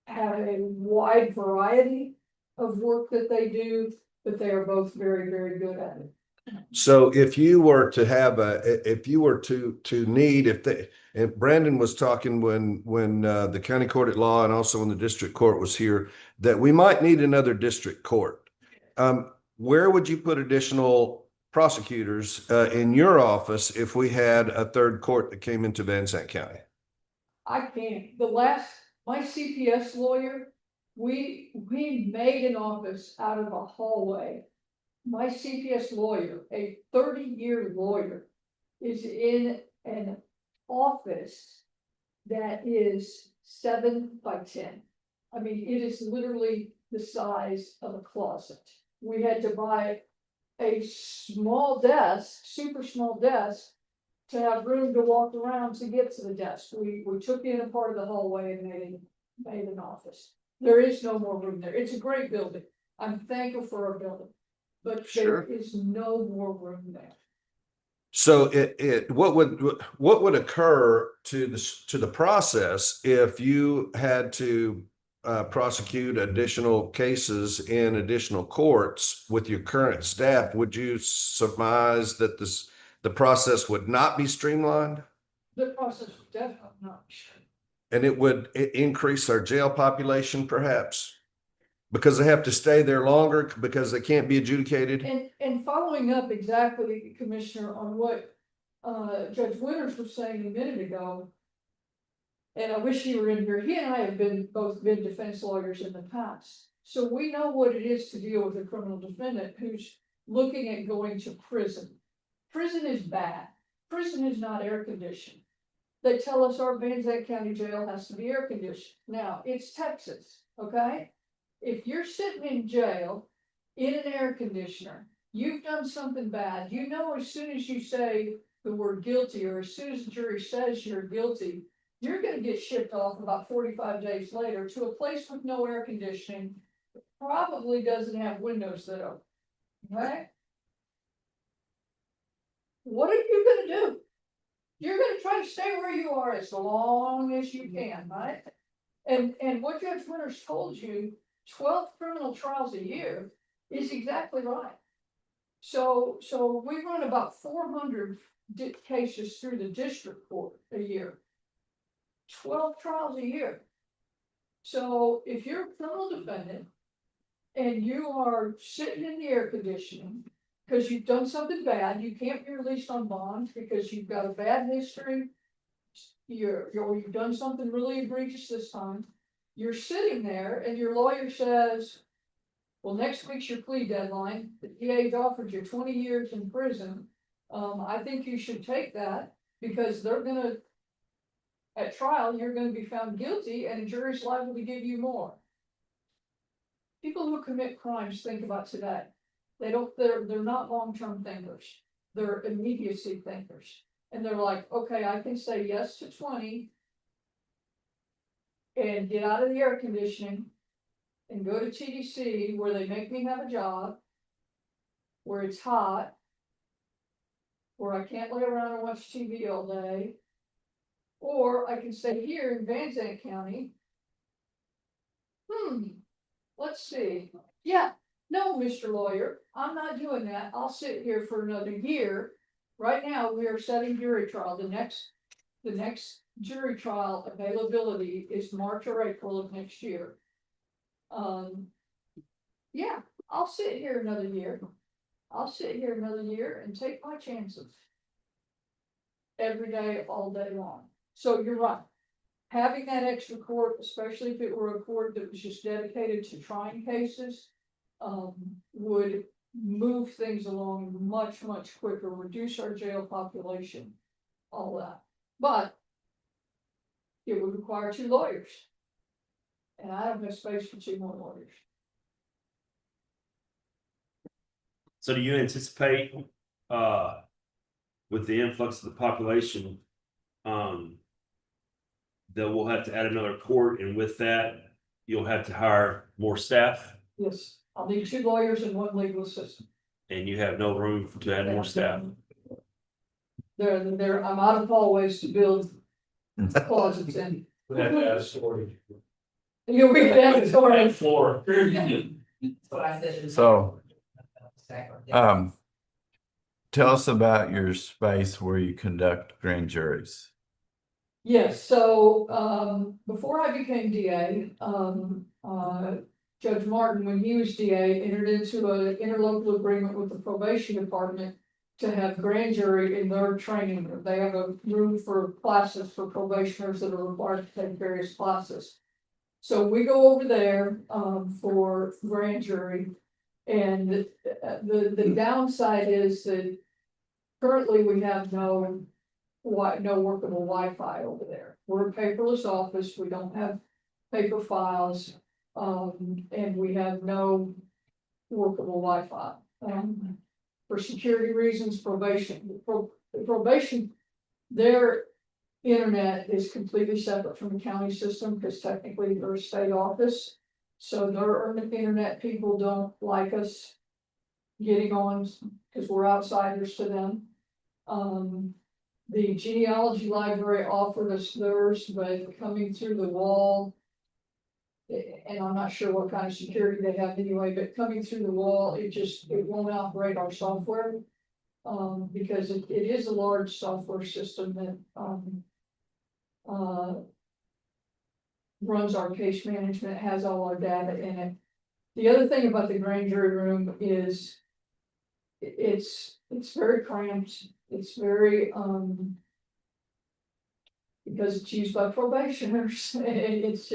have a wide variety of work that they do, but they are both very, very good at it. So if you were to have if you were to need, and Brandon was talking when the county court at law and also when the district court was here, that we might need another district court. Where would you put additional prosecutors in your office if we had a third court that came into Van Zandt County? I can't, my CPS lawyer, we made an office out of a hallway. My CPS lawyer, a 30-year lawyer, is in an office that is 7 by 10. I mean, it is literally the size of a closet. We had to buy a small desk, super small desk, to have room to walk around to get to the desk. We took in a part of the hallway and made an office. There is no more room there. It's a great building. I'm thankful for our building, but there is no more room there. So what would occur to the process if you had to prosecute additional cases in additional courts with your current staff? Would you surmise that the process would not be streamlined? The process would definitely not be sure. And it would increase our jail population perhaps? Because they have to stay there longer because they can't be adjudicated? And following up exactly, Commissioner, on what Judge Winters was saying a minute ago, and I wish he were in here, he and I have both been defense lawyers in the past. So we know what it is to deal with a criminal defendant who's looking at going to prison. Prison is bad. Prison is not air conditioned. They tell us our Van Zandt County Jail has to be air conditioned. Now, it's Texas, okay? If you're sitting in jail in an air conditioner, you've done something bad. You know, as soon as you say the word guilty, or as soon as the jury says you're guilty, you're going to get shipped off about 45 days later to a place with no air conditioning, probably doesn't have windows that open, right? What are you going to do? You're going to try to stay where you are as long as you can, right? And what Judge Winters told you, 12 criminal trials a year, is exactly right. So we run about 400 cases through the district court a year. 12 trials a year. So if you're a criminal defendant and you are sitting in the air conditioning because you've done something bad, you can't be released on bond because you've got a bad history, you've done something really egregious this time, you're sitting there and your lawyer says, well, next week's your plea deadline, the DA's offered you 20 years in prison. I think you should take that because they're gonna, at trial, you're gonna be found guilty and a jury's liable to give you more. People who commit crimes think about today. They're not long-term thinkers. They're immediacy thinkers. And they're like, okay, I can say yes to 20 and get out of the air conditioning and go to TDC where they make me have a job, where it's hot, where I can't lay around and watch TV all day. Or I can stay here in Van Zandt County. Let's see. Yeah, no, Mr. Lawyer, I'm not doing that. I'll sit here for another year. Right now, we are setting jury trial. The next jury trial availability is March or April of next year. Yeah, I'll sit here another year. I'll sit here another year and take my chances. Every day, all day long. So you're right. Having that extra court, especially if it were a court that was just dedicated to trying cases, would move things along much, much quicker, reduce our jail population, all that. But it would require 2 lawyers. And I don't have space for 2 more lawyers. So do you anticipate, with the influx of the population, that we'll have to add another court, and with that, you'll have to hire more staff? Yes, I'll need 2 lawyers and 1 legal assistant. And you have no room to add more staff? I'm out of hallways to build closets in. We have to add storage. You we can have a storage. Floor. That's what I said. So, tell us about your space where you conduct grand juries. Yes, so, before I became DA, Judge Martin, when he was DA, entered into an interlocal agreement with the probation department to have grand jury in their training room. They have a room for classes for probationers that are required to take various classes. So we go over there, for grand jury. And the downside is that currently we have no workable Wi-Fi over there. We're a paperless office. We don't have paper files. And we have no workable Wi-Fi. For security reasons, probation, their internet is completely separate from the county system because technically they're a state office. So their internet people don't like us getting on because we're outsiders to them. The genealogy library offered us theirs, but coming through the wall, and I'm not sure what kind of security they have anyway, but coming through the wall, it won't operate our software. Because it is a large software system that, runs our case management, has all our data in it. The other thing about the grand jury room is it's very cramped. It's very, because it's used by probationers, it's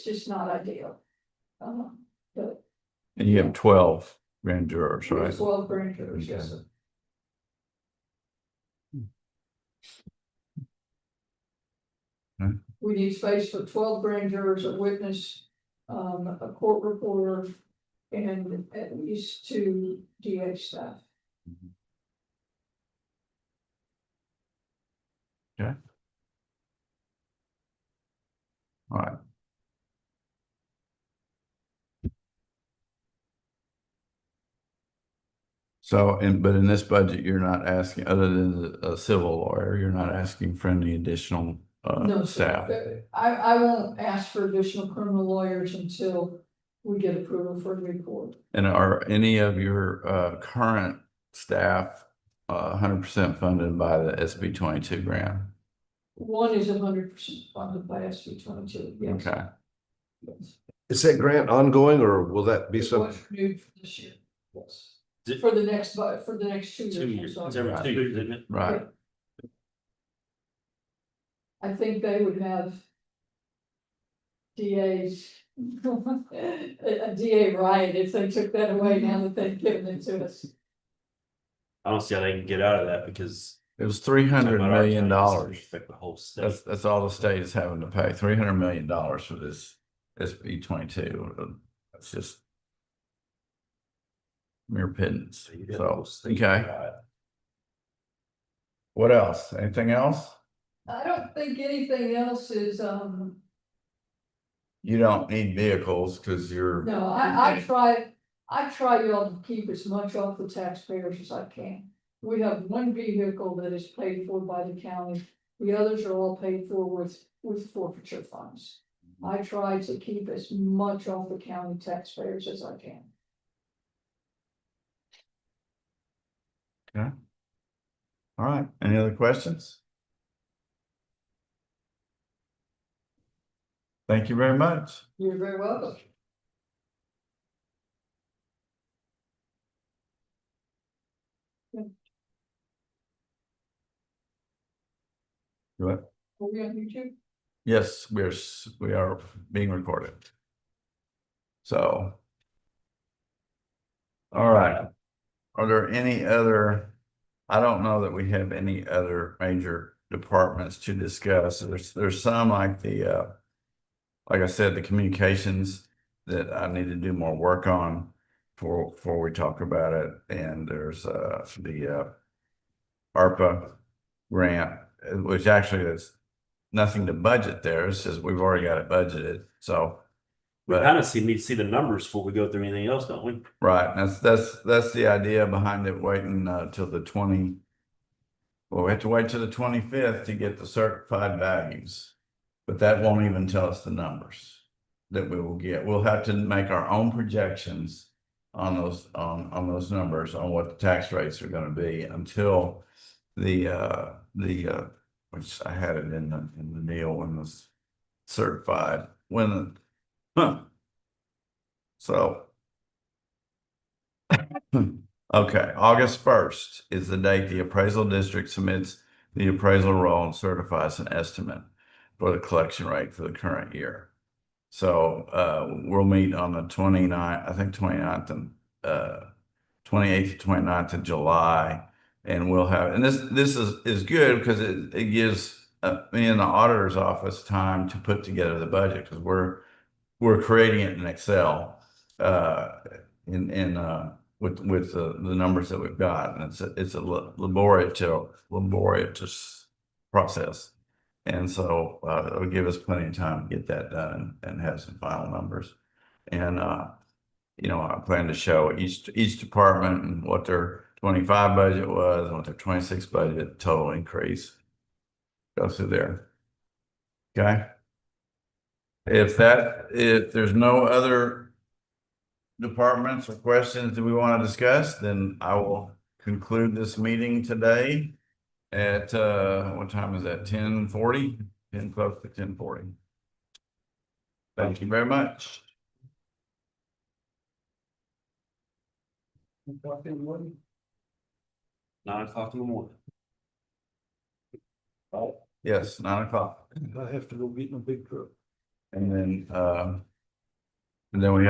just not ideal. But And you have 12 grand jurors, right? 12 grand jurors, yes, sir. We need space for 12 grand jurors, a witness, a court reporter, and at least 2 DA staff. Okay. All right. So, but in this budget, you're not asking, other than a civil lawyer, you're not asking for any additional No, staff. sir. I won't ask for additional criminal lawyers until we get approval for the report. And are any of your current staff 100% funded by the SB 22 grant? One is 100% funded by SB 22. Yes. Okay. Yes. Is that grant ongoing or will that be It's some? what's renewed for this year. Yes. Did- For the next 2 years. 2 years, I'm it's sorry. every 2 years, isn't it? Right. I think they would have DAs, a DA riot if they took that away now that they've given it to us. I don't see how they can get out of that because. It was $300 million. Affect the whole state. That's all the state is having to pay, $300 million for this SB 22. That's just mere pittance. You got the So, whole state okay. right. What else? Anything else? I don't think anything else is, You don't need vehicles because you're. no, I try y'all to keep as much off the taxpayers as I can. We have one vehicle that is paid for by the county. The others are all paid for with forfeiture funds. I try to keep as much off the county taxpayers as I can. Okay. All right. Any other questions? Thank you very much. You're very welcome. What? Are we on YouTube? Yes, we are being recorded. So. All right. Are there any other, I don't know that we have any other major departments to discuss. There's some like the, like I said, the communications that I need to do more work on before we talk about it. And there's the ARPA grant, which actually is nothing to budget there. It's just we've already got it budgeted. So, We but kind of need to see the numbers before we go through anything else, don't we? right, that's the idea behind it. Waiting till the 20. Well, we have to wait till the 25th to get the certified values, but that won't even tell us the numbers that we will get. We'll have to make our own projections on those numbers, on what the tax rates are gonna be until which I had it in the deal when it was certified, so. Okay, August 1st is the date the appraisal district submits the appraisal roll and certifies an estimate for the collection rate for the current year. So, we'll meet on the 29th, I think 29th and, 28th to 29th of July. And we'll have, and this is good because it gives, me and the auditor's office time to put together the budget, because we're creating it in Excel, with the numbers that we've got, and it's a laborious process. And so, it'll give us plenty of time to get that done and have some final numbers. And, I plan to show each department and what their 25 budget was and what their 26 budget total increase. Go through there. Okay? If there's no other departments or questions that we want to discuss, then I will conclude this meeting today at, what time is that? 10:40, 10 close to 10:40. Thank you very much. 9 o'clock in the morning. Yes, 9 o'clock. I have to go get my big truck. And then we have